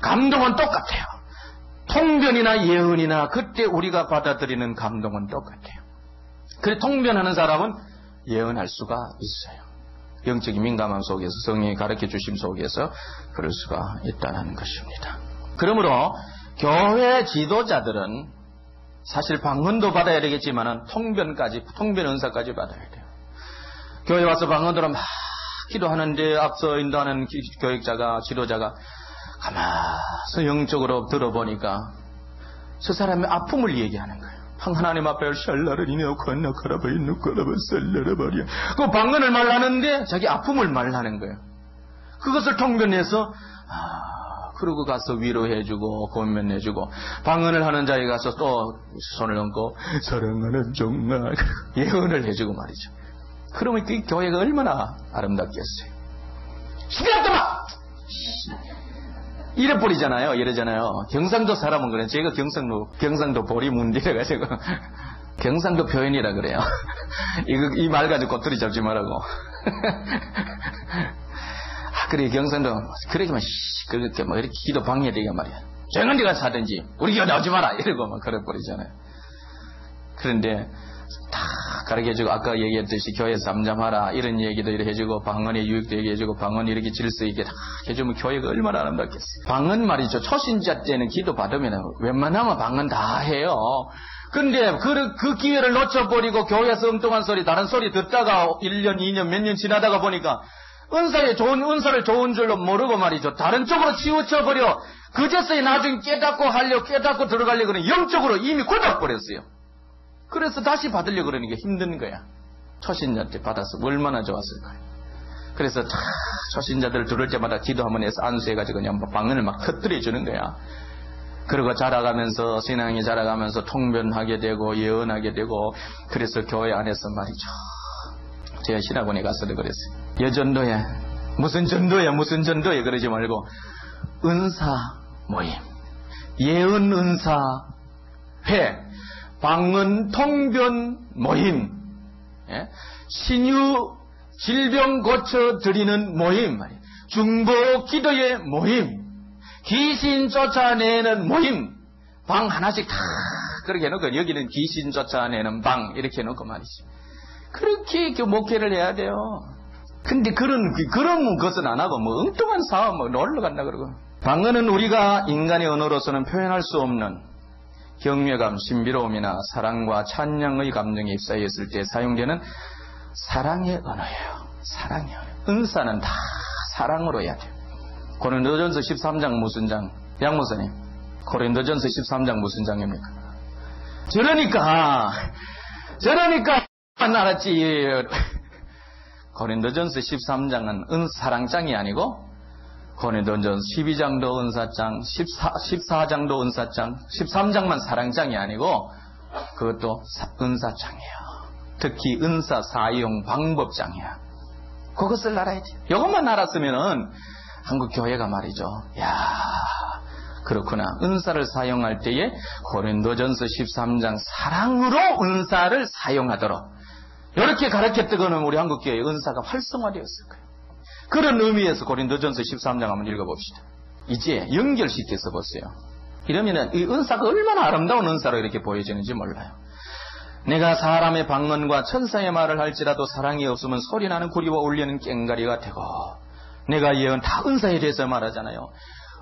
감동은 똑같아요. 통변이나 예언이나 그때 우리가 받아들이는 감동은 똑같아요. 그래 통변하는 사람은 예언할 수가 있어요. 영적인 민감함 속에서 성령이 가르쳐 주심 속에서 그럴 수가 있다는 것입니다. 그러므로 교회 지도자들은 사실 방언도 받아야 되겠지만 통변 은사까지 받아야 돼요. 교회 와서 방언으로 막 기도하는데 앞서 인도하는 교육자가 지도자가 가만서 영적으로 들어보니까 저 사람의 아픔을 얘기하는 거예요. 하나님 앞에 샬라를 이내고 나카라바 이누카라바 셀라라바리야. 그 방언을 말하는데 자기 아픔을 말하는 거예요. 그것을 통변해서 그러고 가서 위로해주고 권면해주고 방언을 하는 자에 가서 또 손을 얹고 사랑하는 종아 예언을 해주고 말이죠. 그러면 그 교회가 얼마나 아름답겠어요. 시끄럽더마! 이러잖아요. 경상도 사람은 그래. 제가 경상도 보리문디래가지고 경상도 표현이라 그래요. 이 말 가지고 꼬투리 잡지 말라고. 그래 경상도 그러기만 그렇게 막 이렇게 기도 방해되게 말이야. 조용한 데 가서 하든지 우리 교회 나오지 마라 이러고 막 그래 버리잖아요. 그런데 다 가르쳐주고 아까 얘기했듯이 교회 잠잠하라 이런 얘기도 이렇게 해주고 방언의 유익도 얘기해주고 방언 이렇게 질서 있게 다 해주면 교회가 얼마나 아름답겠어요. 방언 말이죠. 초신자 때는 기도 받으면 웬만하면 방언 다 해요. 근데 그 기회를 놓쳐버리고 교회에서 엉뚱한 소리 다른 소리 듣다가 1년 2년 몇 년 지나다가 보니까 은사를 좋은 줄로 모르고 말이죠. 다른 쪽으로 치우쳐버려 그제서야 나중에 깨닫고 들어가려고 그러니 영적으로 이미 굳어버렸어요. 그래서 다시 받으려고 그러니까 힘든 거야. 초신자 때 받아서 얼마나 좋았을까요. 그래서 다 초신자들 들을 때마다 기도 한번 해서 안수해가지고 그냥 방언을 막 터뜨려 주는 거야. 그리고 자라가면서 신앙이 자라가면서 통변하게 되고 예언하게 되고 그래서 교회 안에서 말이죠. 제가 신학원에 가서도 그랬어요. 여전도에 무슨 전도에 그러지 말고 은사 모임, 예언 은사 회, 방언 통변 모임, 신유 질병 고쳐 드리는 모임, 중보 기도의 모임, 귀신 쫓아내는 모임, 방 하나씩 다 그렇게 해놓고 여기는 귀신 쫓아내는 방 이렇게 해놓고 말이죠. 그렇게 목회를 해야 돼요. 근데 그런 것은 안 하고 뭐 엉뚱한 사업 놀러 간다 그러고. 방언은 우리가 인간의 언어로서는 표현할 수 없는 경외감, 신비로움이나 사랑과 찬양의 감정이 입사했을 때 사용되는 사랑의 언어예요. 사랑의 언어. 은사는 다 사랑으로 해야 돼요. 고린도전서 13장 무슨 장? 양목사님, 고린도전서 13장 무슨 장입니까? 저러니까 안 알았지. 고린도전서 13장은 사랑장이 아니고 고린도전서 12장도 은사장, 14장도 은사장, 13장만 사랑장이 아니고 그것도 은사장이에요. 특히 은사 사용 방법장이야. 그것을 알아야 돼요. 이것만 알았으면은 한국 교회가 말이죠. 야, 그렇구나. 은사를 사용할 때에 고린도전서 13장 사랑으로 은사를 사용하도록 이렇게 가르쳤던 거는 우리 한국 교회의 은사가 활성화되었을 거예요. 그런 의미에서 고린도전서 13장 한번 읽어봅시다. 이제 연결시켜서 보세요. 이러면은 이 은사가 얼마나 아름다운 은사로 이렇게 보여지는지 몰라요. 내가 사람의 방언과 천사의 말을 할지라도 사랑이 없으면 소리나는 구리와 울리는 꽹가리가 되고, 내가 예언 다 은사에 대해서 말하잖아요.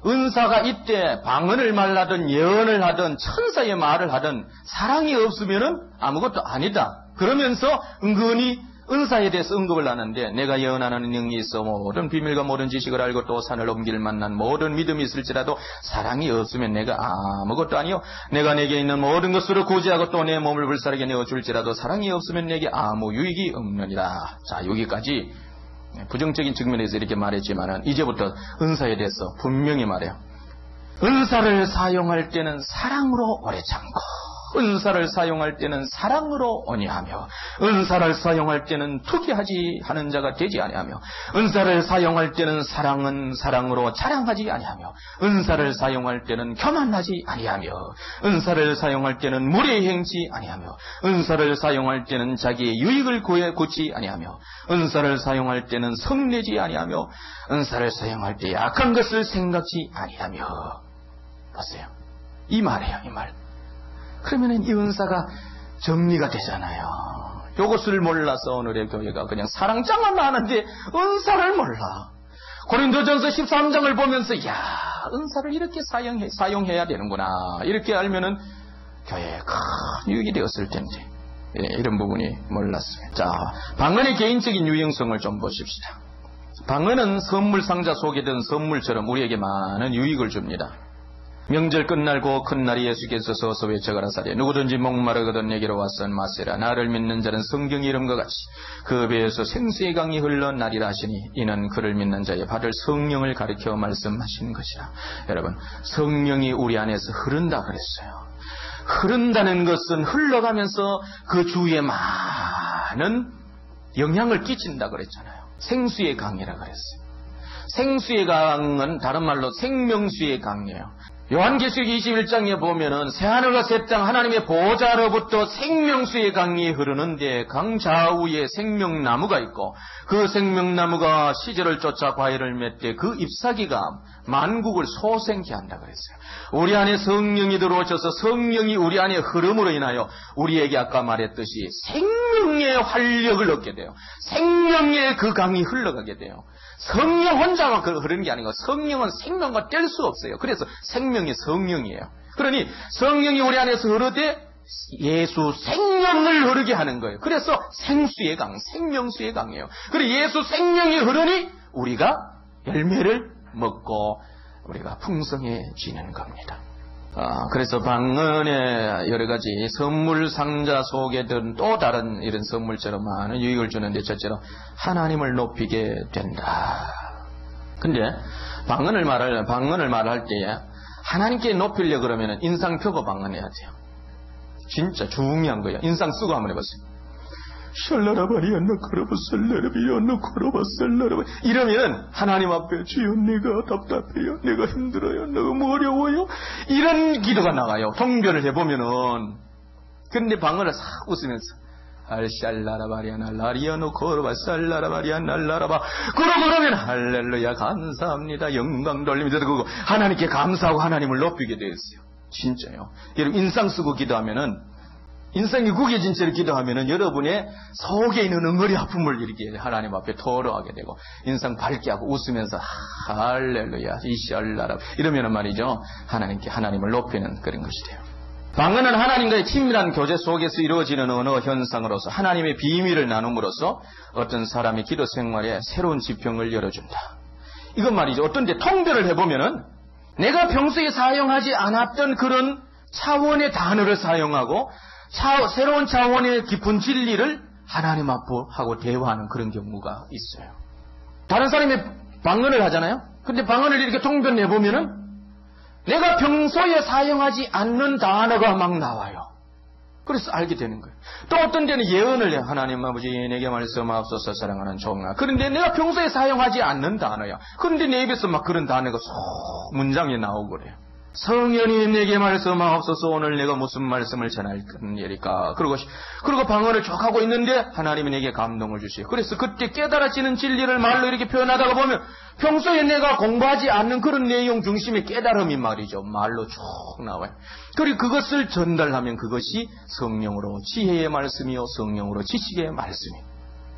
은사가 이때 방언을 말하든 예언을 하든 천사의 말을 하든 사랑이 없으면은 아무것도 아니다. 그러면서 은근히 은사에 대해서 언급을 하는데, 내가 예언하는 능력이 있어 모든 비밀과 모든 지식을 알고 또 산을 옮길 만난 모든 믿음이 있을지라도 사랑이 없으면 내가 아무것도 아니요, 내가 내게 있는 모든 것으로 구제하고 또 내 몸을 불사르게 내어줄지라도 사랑이 없으면 내게 아무 유익이 없느니라. 자, 여기까지 부정적인 측면에서 이렇게 말했지만은 이제부터 은사에 대해서 분명히 말해요. 은사를 사용할 때는 사랑으로 오래 참고, 은사를 사용할 때는 사랑으로 언니하며, 은사를 사용할 때는 투기하지 하는 자가 되지 아니하며, 은사를 사용할 때는 사랑은 사랑으로 자랑하지 아니하며, 은사를 사용할 때는 교만하지 아니하며, 은사를 사용할 때는 무례히 행치 아니하며, 은사를 사용할 때는 자기의 유익을 구해 굳지 아니하며, 은사를 사용할 때는 성내지 아니하며, 은사를 사용할 때 악한 것을 생각지 아니하며. 보세요. 이 말이에요, 이 말. 그러면 이 은사가 정리가 되잖아요. 이것을 몰라서 오늘의 교회가 그냥 사랑장만 하는데 은사를 몰라. 고린도전서 13장을 보면서 야, 은사를 이렇게 사용해야 되는구나, 이렇게 알면은 교회에 큰 유익이 되었을 텐데, 이런 부분이 몰랐어요. 자, 방언의 개인적인 유용성을 좀 보십시다. 방언은 선물 상자 속에 든 선물처럼 우리에게 많은 유익을 줍니다. 명절 끝날고 큰 날이 예수께서 서서 외쳐가라사대 누구든지 목마르거든 내게로 와서 마시라. 나를 믿는 자는 성경 이름과 같이 그 배에서 생수의 강이 흘러나리라 하시니, 이는 그를 믿는 자의 받을 성령을 가리켜 말씀하신 것이라. 여러분, 성령이 우리 안에서 흐른다 그랬어요. 흐른다는 것은 흘러가면서 그 주위에 많은 영향을 끼친다 그랬잖아요. 생수의 강이라 그랬어요. 생수의 강은 다른 말로 생명수의 강이에요. 요한계시록 21장에 보면은 새하늘과 새 땅 하나님의 보좌로부터 생명수의 강이 흐르는데, 강 좌우에 생명나무가 있고 그 생명나무가 시절을 쫓아 과일을 맺되 그 잎사귀가 만국을 소생케 한다 그랬어요. 우리 안에 성령이 들어오셔서 성령이 우리 안에 흐름으로 인하여 우리에게 아까 말했듯이 생명의 활력을 얻게 돼요. 생명의 그 강이 흘러가게 돼요. 성령 혼자만 흐르는 게 아니고 성령은 생명과 뗄 수 없어요. 그래서 생명이 성령이에요. 그러니 성령이 우리 안에서 흐르되 예수 생명을 흐르게 하는 거예요. 그래서 생수의 강, 생명수의 강이에요. 그리고 예수 생명이 흐르니 우리가 열매를 먹고 우리가 풍성해지는 겁니다. 그래서 방언의 여러 가지 선물 상자 속에 든 또 다른 이런 선물처럼 많은 유익을 주는데, 첫째로 하나님을 높이게 된다. 근데 방언을 말할 때에 하나님께 높이려고 그러면 인상 펴고 방언해야 돼요. 진짜 중요한 거예요. 인상 쓰고 한번 해보세요. 샬라라바리안나 코로바 셀라라비안나 코로바 셀라라바, 이러면 하나님 앞에 주여 내가 답답해요, 내가 힘들어요, 너무 어려워요, 이런 기도가 나가요. 통변을 해보면은. 근데 방언을 싹 웃으면서 샬라라바리안나 라리아노 코로바 셀라라바리안나 라라바, 그러면 할렐루야 감사합니다 영광 돌립니다. 그거 하나님께 감사하고 하나님을 높이게 되었어요. 진짜요. 여러분, 인상 쓰고 기도하면은, 인상이 구겨진 채로 기도하면은 여러분의 속에 있는 응어리 아픔을 이렇게 하나님 앞에 토로하게 되고, 인상 밝게 하고 웃으면서 할렐루야 이샬라라 이러면은 말이죠, 하나님께 하나님을 높이는 그런 것이 돼요. 방언은 하나님과의 친밀한 교제 속에서 이루어지는 언어 현상으로서 하나님의 비밀을 나눔으로써 어떤 사람의 기도 생활에 새로운 지평을 열어준다. 이건 말이죠, 어떤 데 통변을 해보면은 내가 평소에 사용하지 않았던 그런 차원의 단어를 사용하고 새로운 차원의 깊은 진리를 하나님 앞에 하고 대화하는 그런 경우가 있어요. 다른 사람이 방언을 하잖아요. 근데 방언을 이렇게 통변해보면은 내가 평소에 사용하지 않는 단어가 막 나와요. 그래서 알게 되는 거예요. 또 어떤 데는 예언을 해요. 하나님 아버지 내게 말씀하옵소서 사랑하는 종아. 그런데 내가 평소에 사용하지 않는 단어야. 그런데 내 입에서 막 그런 단어가 쏙 문장이 나오고 그래요. 성령님 내게 말씀하옵소서 오늘 내가 무슨 말씀을 전할 것이니까. 그리고 방언을 쭉 하고 있는데 하나님이 내게 감동을 주시고 그래서 그때 깨달아지는 진리를 말로 이렇게 표현하다가 보면 평소에 내가 공부하지 않는 그런 내용 중심의 깨달음이 말이죠. 말로 쭉 나와요. 그리고 그것을 전달하면 그것이 성령으로 지혜의 말씀이요 성령으로 지식의 말씀이에요.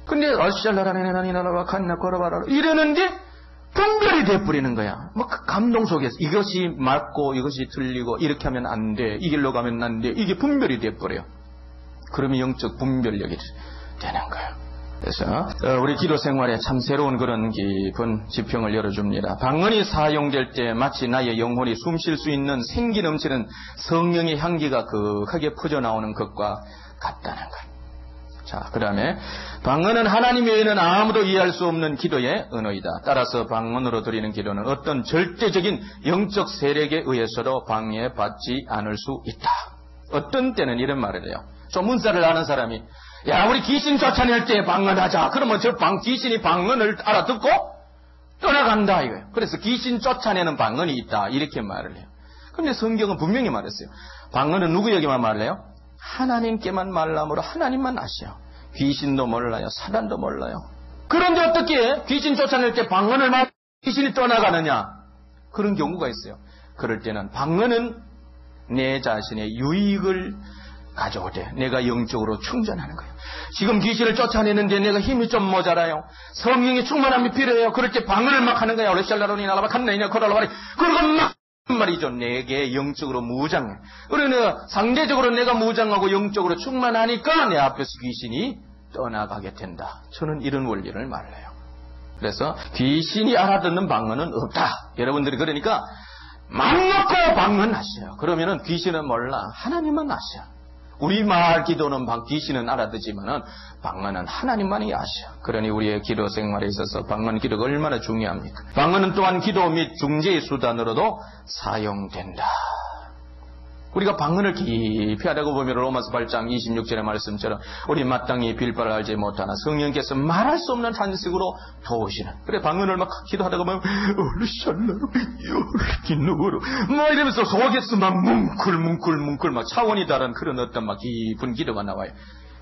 근데 어시알라라네나니나라와 칸나 걸어봐라 이러는데 분별이 돼버리는 거야. 뭐 감동 속에서 이것이 맞고 이것이 틀리고 이렇게 하면 안 돼. 이 길로 가면 안 돼. 이게 분별이 돼버려요. 그러면 영적 분별력이 되는 거예요. 그래서 우리 기도 생활에 참 새로운 그런 깊은 지평을 열어줍니다. 방언이 사용될 때 마치 나의 영혼이 숨쉴 수 있는 생기 넘치는 성령의 향기가 극하게 퍼져나오는 것과 같다는 것. 자, 그 다음에 방언은 하나님 외에는 아무도 이해할 수 없는 기도의 언어이다. 따라서 방언으로 드리는 기도는 어떤 절대적인 영적 세력에 의해서도 방해받지 않을 수 있다. 어떤 때는 이런 말을 해요. 좀 문자를 아는 사람이 야 우리 귀신 쫓아낼 때 방언하자. 그러면 저 귀신이 방언을 알아듣고 떠나간다 이거예요. 그래서 귀신 쫓아내는 방언이 있다 이렇게 말을 해요. 그런데 성경은 분명히 말했어요. 방언은 누구에게만 말을 해요? 하나님께만 말하므로 하나님만 아시오. 귀신도 몰라요. 사단도 몰라요. 그런데 어떻게 귀신 쫓아낼 때 방언을 말 귀신이 떠나가느냐? 그런 경우가 있어요. 그럴 때는 방언은 내 자신의 유익을 가져오되 내가 영적으로 충전하는 거예요. 지금 귀신을 쫓아내는데 내가 힘이 좀 모자라요. 성령의 충만함이 필요해요. 그럴 때 방언을 막 하는 거야. 레샬라로니 나라바 칸나이냐 코랄라바리 그러고 막 말이죠. 내게 영적으로 무장해. 그러나 상대적으로 내가 무장하고 영적으로 충만하니까 내 앞에서 귀신이 떠나가게 된다. 저는 이런 원리를 말해요. 그래서 귀신이 알아듣는 방언은 없다. 여러분들이 그러니까 맘 놓고 방언하셔요. 그러면은 귀신은 몰라. 하나님만 아셔. 우리말 기도는 귀신은 알아듣지만은 방언은 하나님만이 아셔. 그러니 우리의 기도 생활에 있어서 방언 기도가 얼마나 중요합니까? 방언은 또한 기도 및 중재의 수단으로도 사용된다. 우리가 방언을 깊이 하다고 보면 로마서 8장 26절의 말씀처럼 우리 마땅히 빌바를 알지 못하나 성령께서 말할 수 없는 탄식으로 도우시는. 그래 방언을 막 기도하다가 보면 얼르샬라로 요르기누로 뭐 이러면서 속에서 막 뭉클 막 차원이 다른 그런 어떤 막 깊은 기도가 나와요.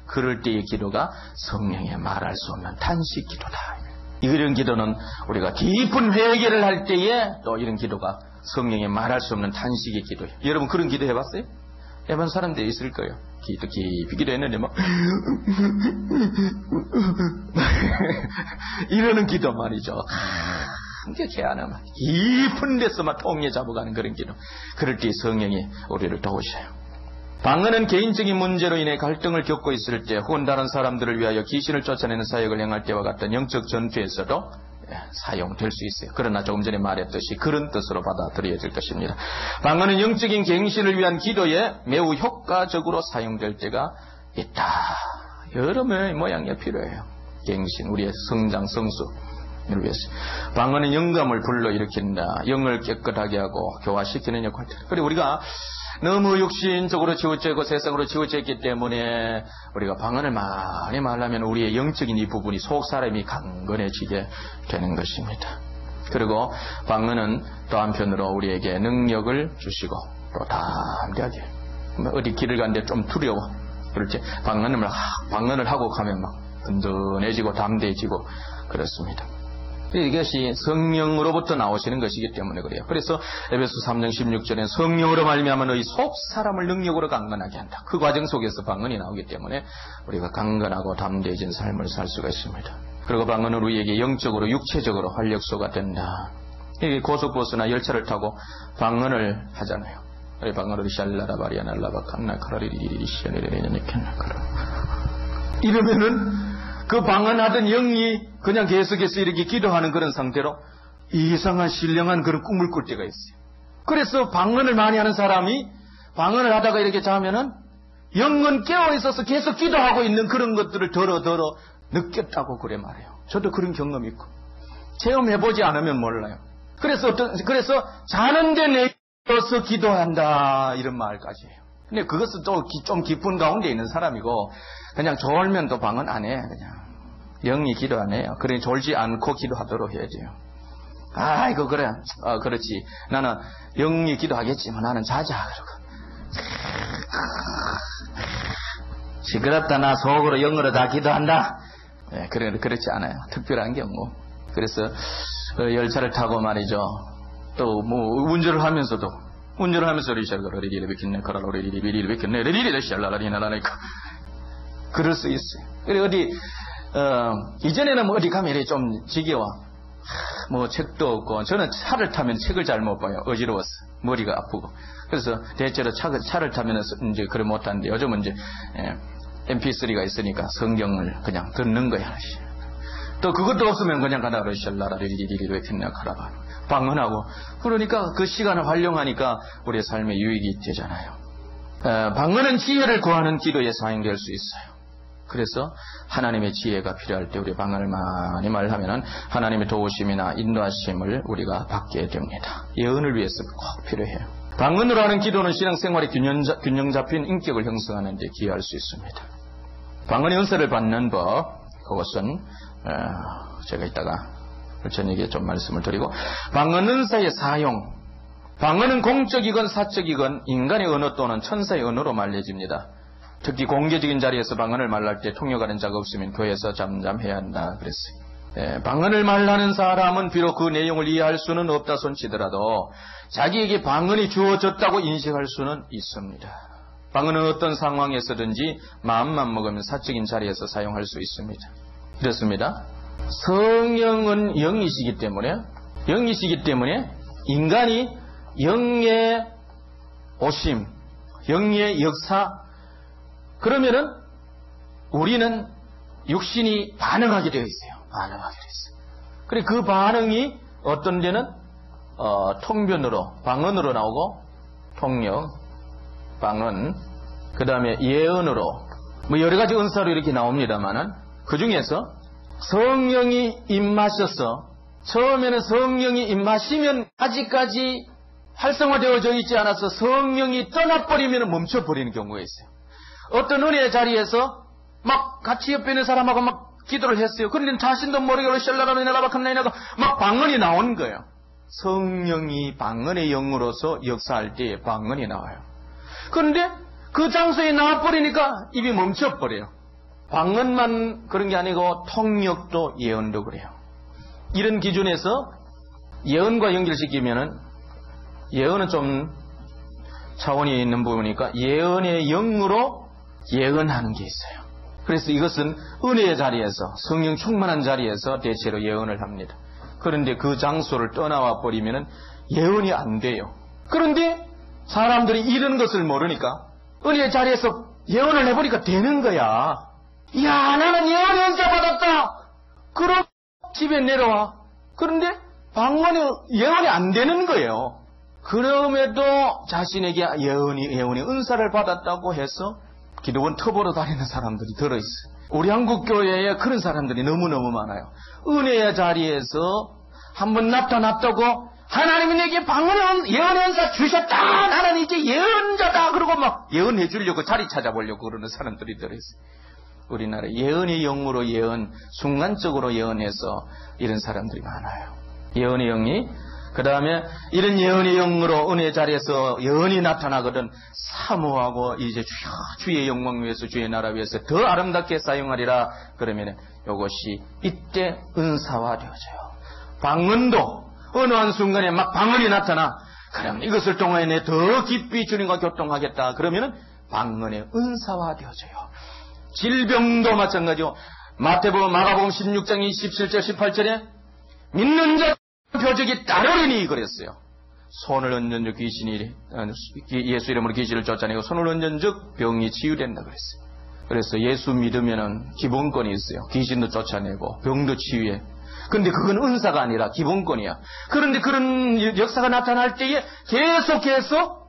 그럴 때의 기도가 성령의 말할 수 없는 탄식 기도다. 이런 기도는 우리가 깊은 회개를 할 때에 또 이런 기도가 성령의 말할 수 없는 탄식의 기도예요. 여러분 그런 기도 해봤어요? 해본 사람들이 있을 거예요. 깊이 기도했는데 막 이러는 기도 말이죠. 감격해 하는 말. 깊은 데서 막 통해 잡아가는 그런 기도. 그럴 때 성령이 우리를 도우셔요. 방언은 개인적인 문제로 인해 갈등을 겪고 있을 때 혹은 다른 사람들을 위하여 귀신을 쫓아내는 사역을 행할 때와 같은 영적 전투에서도 사용될 수 있어요. 그러나 조금 전에 말했듯이 그런 뜻으로 받아들여질 것입니다. 방언은 영적인 갱신을 위한 기도에 매우 효과적으로 사용될 때가 있다. 여러 모양이 필요해요. 갱신, 우리의 성장, 성수를 위해서. 방언은 영감을 불러일으킨다. 영을 깨끗하게 하고 교화시키는 역할을. 그리고 우리가 너무 육신적으로 치우쳐있고 세상으로 치우쳐있기 때문에 우리가 방언을 많이 말하면 우리의 영적인 이 부분이 속 사람이 강건해지게 되는 것입니다. 그리고 방언은 또 한편으로 우리에게 능력을 주시고 또 담대하게 어디 길을 가는데 좀 두려워 그럴 때 방언을 하고 가면 막 든든해지고 담대해지고 그렇습니다. 이것이 성령으로부터 나오시는 것이기 때문에 그래요. 그래서 에베소 3장 16절에 성령으로 말미암아 너희 속 사람을 능력으로 강건하게 한다. 그 과정 속에서 방언이 나오기 때문에 우리가 강건하고 담대해진 삶을 살 수가 있습니다. 그리고 방언은 우리에게 영적으로 육체적으로 활력소가 된다. 고속버스나 열차를 타고 방언을 하잖아요. 방언을 샬라라바리아날라바칸나카라리리리 시아리리리니켄나카라 이러면은 그 방언하던 영이 그냥 계속해서 이렇게 기도하는 그런 상태로 이상한 신령한 그런 꿈을 꿀 때가 있어요. 그래서 방언을 많이 하는 사람이 방언을 하다가 이렇게 자면은 영은 깨어있어서 계속 기도하고 있는 그런 것들을 더러 느꼈다고 그래 말해요. 저도 그런 경험이 있고 체험해보지 않으면 몰라요. 그래서 자는데 내어서 기도한다 이런 말까지 해요. 근데 그것은 또 좀 깊은 가운데 있는 사람이고 그냥 졸면 또 방언 안 해. 그냥 영이 기도 안 해요. 그래 졸지 않고 기도하도록 해야 돼요. 아이고 그래. 그렇지. 나는 영이 기도하겠지만 나는 자자 그러고. 시끄럽다. 나 속으로 영어로 다 기도한다. 네, 그렇지 않아요. 특별한 경우. 그래서 열차를 타고 말이죠. 또 뭐 운전을 하면서도 그럴 수 있어요. 그래 이전에는 뭐 어디 가면 좀 지겨워. 뭐 책도 없고 저는 차를 타면 책을 잘 못 봐요. 어지러워서 머리가 아프고. 그래서 대체로 차를 타면 이제 그래 못하는데 요즘은 이제 MP3가 있으니까 성경을 그냥 듣는 거야. 또 그것도 없으면 그냥 가다가 방언하고 그러니까 그 시간을 활용하니까 우리의 삶에 유익이 되잖아요. 방언은 지혜를 구하는 기도에 사용될 수 있어요. 그래서 하나님의 지혜가 필요할 때 우리 방언을 많이 말하면 하나님의 도우심이나 인도하심을 우리가 받게 됩니다. 예언을 위해서 꼭 필요해요. 방언으로 하는 기도는 신앙생활의 균형 잡힌 인격을 형성하는 데 기여할 수 있습니다. 방언의 은사를 받는 법, 그것은 제가 이따가 저녁에 좀 말씀을 드리고, 방언 은사의 사용, 방언은 공적이건 사적이건 인간의 언어 또는 천사의 언어로 말려집니다. 특히 공개적인 자리에서 방언을 말할 때 통역하는 자가 없으면 교회에서 잠잠해야 한다 그랬어요. 방언을 말하는 사람은 비록 그 내용을 이해할 수는 없다 손치더라도 자기에게 방언이 주어졌다고 인식할 수는 있습니다. 방언은 어떤 상황에서든지 마음만 먹으면 사적인 자리에서 사용할 수 있습니다. 그렇습니다. 성령은 영이시기 때문에 인간이 영의 오심, 영의 역사, 그러면은 우리는 육신이 반응하게 되어 있어요. 그래 그 반응이 어떤 데는 통변으로, 방언으로 나오고, 통역, 방언, 그 다음에 예언으로, 뭐 여러 가지 은사로 이렇게 나옵니다만은 그 중에서 성령이 임하셔서 처음에는 성령이 임하시면 아직까지 활성화되어져 있지 않아서 성령이 떠나버리면 멈춰버리는 경우가 있어요. 어떤 은혜의 자리에서 막 같이 옆에 있는 사람하고 막 기도를 했어요. 그런데 자신도 모르게 막 방언이 나오는 거예요. 성령이 방언의 영으로서 역사할 때 방언이 나와요. 그런데 그 장소에 나와버리니까 입이 멈춰버려요. 방언만 그런 게 아니고 통역도 예언도 그래요. 이런 기준에서 예언과 연결시키면은 예언은 좀 차원이 있는 부분이니까 예언의 영으로 예언하는 게 있어요. 그래서 이것은 은혜의 자리에서 성령 충만한 자리에서 대체로 예언을 합니다. 그런데 그 장소를 떠나와 버리면은 예언이 안 돼요. 그런데 사람들이 이런 것을 모르니까 은혜의 자리에서 예언을 해보니까 되는 거야. 야, 나는 예언 은사 받았다. 그럼 집에 내려와. 그런데 예언이 안 되는 거예요. 그럼에도 자신에게 예언의 은사를 받았다고 해서 기도원 터보로 다니는 사람들이 들어있어요. 우리 한국교회에 그런 사람들이 너무너무 많아요. 은혜의 자리에서 한번 나타났다고 하나님이 내게 예언의 은사 주셨다. 나는 이제 예언자다. 그러고 막 예언해 주려고 자리 찾아보려고 그러는 사람들이 들어있어요. 우리나라 예언의 영으로 순간적으로 예언해서 이런 사람들이 많아요. 예언의 영이 그 다음에 이런 예언의 영으로 은혜의 자리에서 예언이 나타나거든 사모하고 이제 주의 영광 위해서 주의 나라 위해서 더 아름답게 사용하리라. 그러면 이것이 이때 은사화되어져요. 방언도 어느 한순간에 막 방언이 나타나. 그럼 이것을 통하여 내 더 깊이 주님과 교통하겠다. 그러면 방언의 은사화되어져요. 질병도 마찬가지요. 마가복음 16장 27절 18절에 믿는 자 표적이 따르리니 그랬어요. 손을 얹은즉 예수 이름으로 귀신을 쫓아내고 손을 얹은즉 병이 치유된다 그랬어요. 그래서 예수 믿으면은 기본권이 있어요. 귀신도 쫓아내고 병도 치유해. 그런데 그건 은사가 아니라 기본권이야. 그런데 그런 역사가 나타날 때에 계속해서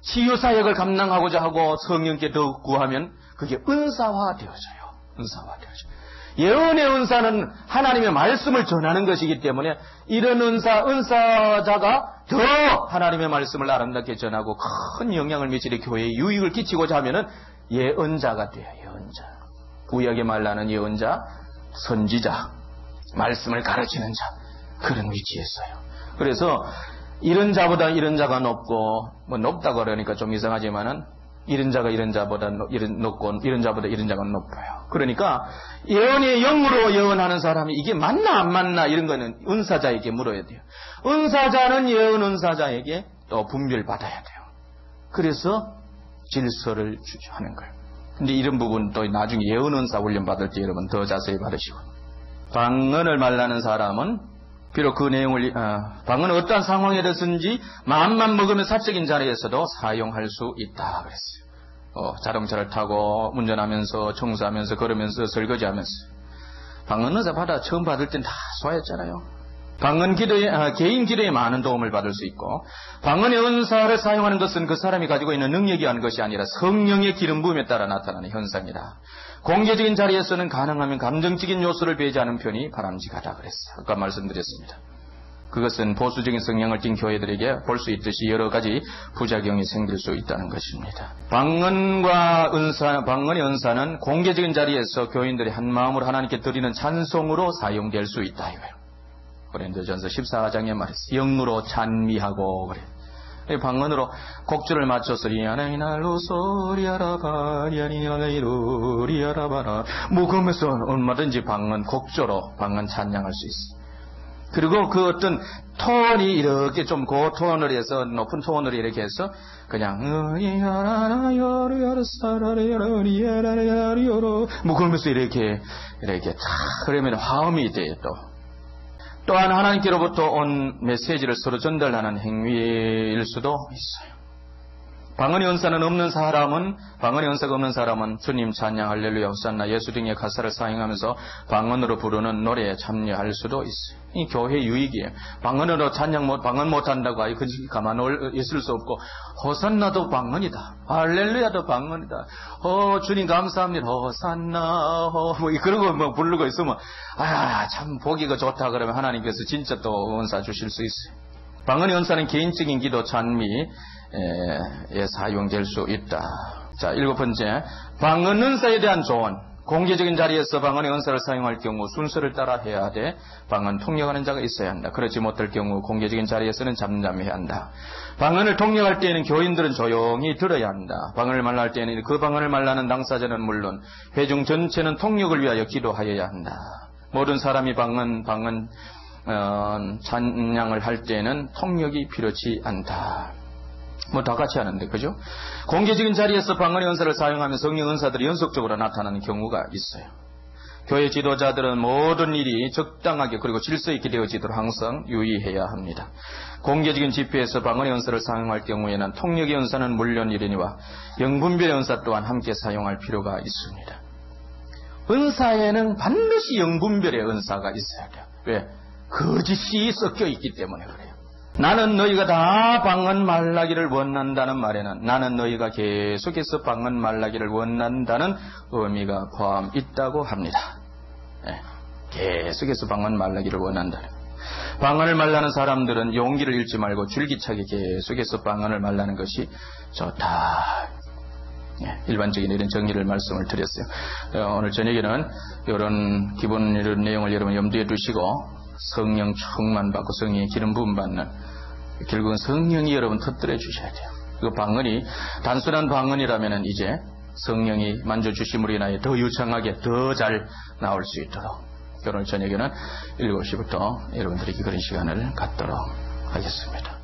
치유 사역을 감당하고자 하고 성령께 더 구하면 그게 은사화되어져요. 예언의 은사는 하나님의 말씀을 전하는 것이기 때문에 이런 은사자가 더 하나님의 말씀을 아름답게 전하고 큰 영향을 미치는 교회에 유익을 끼치고자 하면은 예언자가 돼요. 예언자. 구약의 말하는 예언자, 선지자, 말씀을 가르치는 자, 그런 위치에 있어요. 그래서 이런 자보다 이런 자가 높고, 뭐 높다고 그러니까 좀 이상하지만은 이런 자가 이런 자보다 높고 이런 자보다 이런 자가 높아요. 그러니까 예언의 영으로 예언하는 사람이 이게 맞나 안 맞나 이런 거는 은사자에게 물어야 돼요. 은사자는 예언 은사자에게 또 분별받아야 돼요. 그래서 질서를 하는 거예요. 근데 이런 부분 또 나중에 예언 은사 훈련 받을 때 여러분 더 자세히 받으시고, 방언을 말하는 사람은 비록 그 내용을 방언은 어떠한 상황에서든지 마음만 먹으면 사적인 자리에서도 사용할 수 있다 그랬어요. 자동차를 타고 운전하면서 청소하면서 걸으면서 설거지하면서 방언 은사 처음 받을 땐 다 소화했잖아요. 방언 기도에 개인 기도에 많은 도움을 받을 수 있고, 방언의 은사를 사용하는 것은 그 사람이 가지고 있는 능력이 한 것이 아니라 성령의 기름 부음에 따라 나타나는 현상이다. 공개적인 자리에서는 가능하면 감정적인 요소를 배제하는 편이 바람직하다 그랬어요. 아까 말씀드렸습니다. 그것은 보수적인 성향을 띤 교회들에게 볼 수 있듯이 여러 가지 부작용이 생길 수 있다는 것입니다. 방언의 은사는 공개적인 자리에서 교인들이 한 마음으로 하나님께 드리는 찬송으로 사용될 수 있다 이거예요. 고린도전서 14장에 말했어요. 영으로 찬미하고 그래. 방언으로 곡줄을 맞춰서 리아나이나로소리아라바리아니나이로리아라바라 묵으면서 얼마든지 방언 곡조로 방언 찬양할 수 있어요. 그리고 그 어떤 톤이 이렇게 좀 고톤을 해서 높은 톤을 이렇게 해서 그냥 묵으면서 이렇게 탁 그러면 화음이 돼요. 또한 하나님께로부터 온 메시지를 서로 전달하는 행위일 수도 있어요. 방언의 은사가 없는 사람은 주님 찬양 할렐루야 호산나 예수 등의 가사를 사용하면서 방언으로 부르는 노래에 참여할 수도 있어요. 이 교회 유익이에요. 방언으로 방언 못한다고 아예 가만 있을 수 없고, 호산나도 방언이다, 할렐루야도 방언이다, 주님 감사합니다, 호산나 그러고 부르고 있으면 참 보기가 좋다 그러면 하나님께서 진짜 또 은사 주실 수 있어요. 방언의 은사는 개인적인 기도 찬미에 사용될 수 있다. 자, 7번째, 방언 은사에 대한 조언. 공개적인 자리에서 방언의 은사를 사용할 경우 순서를 따라 해야 돼. 방언 통역하는 자가 있어야 한다. 그렇지 못할 경우 공개적인 자리에서는 잠잠해야 한다. 방언을 통역할 때에는 교인들은 조용히 들어야 한다. 방언을 말할 때에는 그 방언을 말하는 당사자는 물론 회중 전체는 통역을 위하여 기도하여야 한다. 모든 사람이 찬양을 할 때에는 통역이 필요치 않다. 다 같이 하는데, 그죠? 공개적인 자리에서 방언의 은사를 사용하면 성령 은사들이 연속적으로 나타나는 경우가 있어요. 교회 지도자들은 모든 일이 적당하게 그리고 질서 있게 되어지도록 항상 유의해야 합니다. 공개적인 집회에서 방언의 은사를 사용할 경우에는 통역의 은사는 물론이니와 영분별의 은사 또한 함께 사용할 필요가 있습니다. 은사에는 반드시 영분별의 은사가 있어야 돼요. 왜? 거짓이 섞여 있기 때문에 그래요. 나는 너희가 다 방언 말하기를 원한다는 말에는 나는 너희가 계속해서 방언 말하기를 원한다는 의미가 포함 있다고 합니다. 계속해서 방언 말하기를 원한다는. 방언을 말하는 사람들은 용기를 잃지 말고 줄기차게 계속해서 방언을 말하는 것이 좋다. 일반적인 이런 정리를 말씀을 드렸어요. 오늘 저녁에는 이런 기본 이런 내용을 여러분 염두에 두시고 성령 충만 받고 성령의 기름 부음 받는, 결국은 성령이 여러분 터뜨려 주셔야 돼요. 그 방언이 단순한 방언이라면은 이제 성령이 만져주심으로 인하여 더 유창하게 더 잘 나올 수 있도록 오늘 저녁에는 7시부터 여러분들에게 그런 시간을 갖도록 하겠습니다.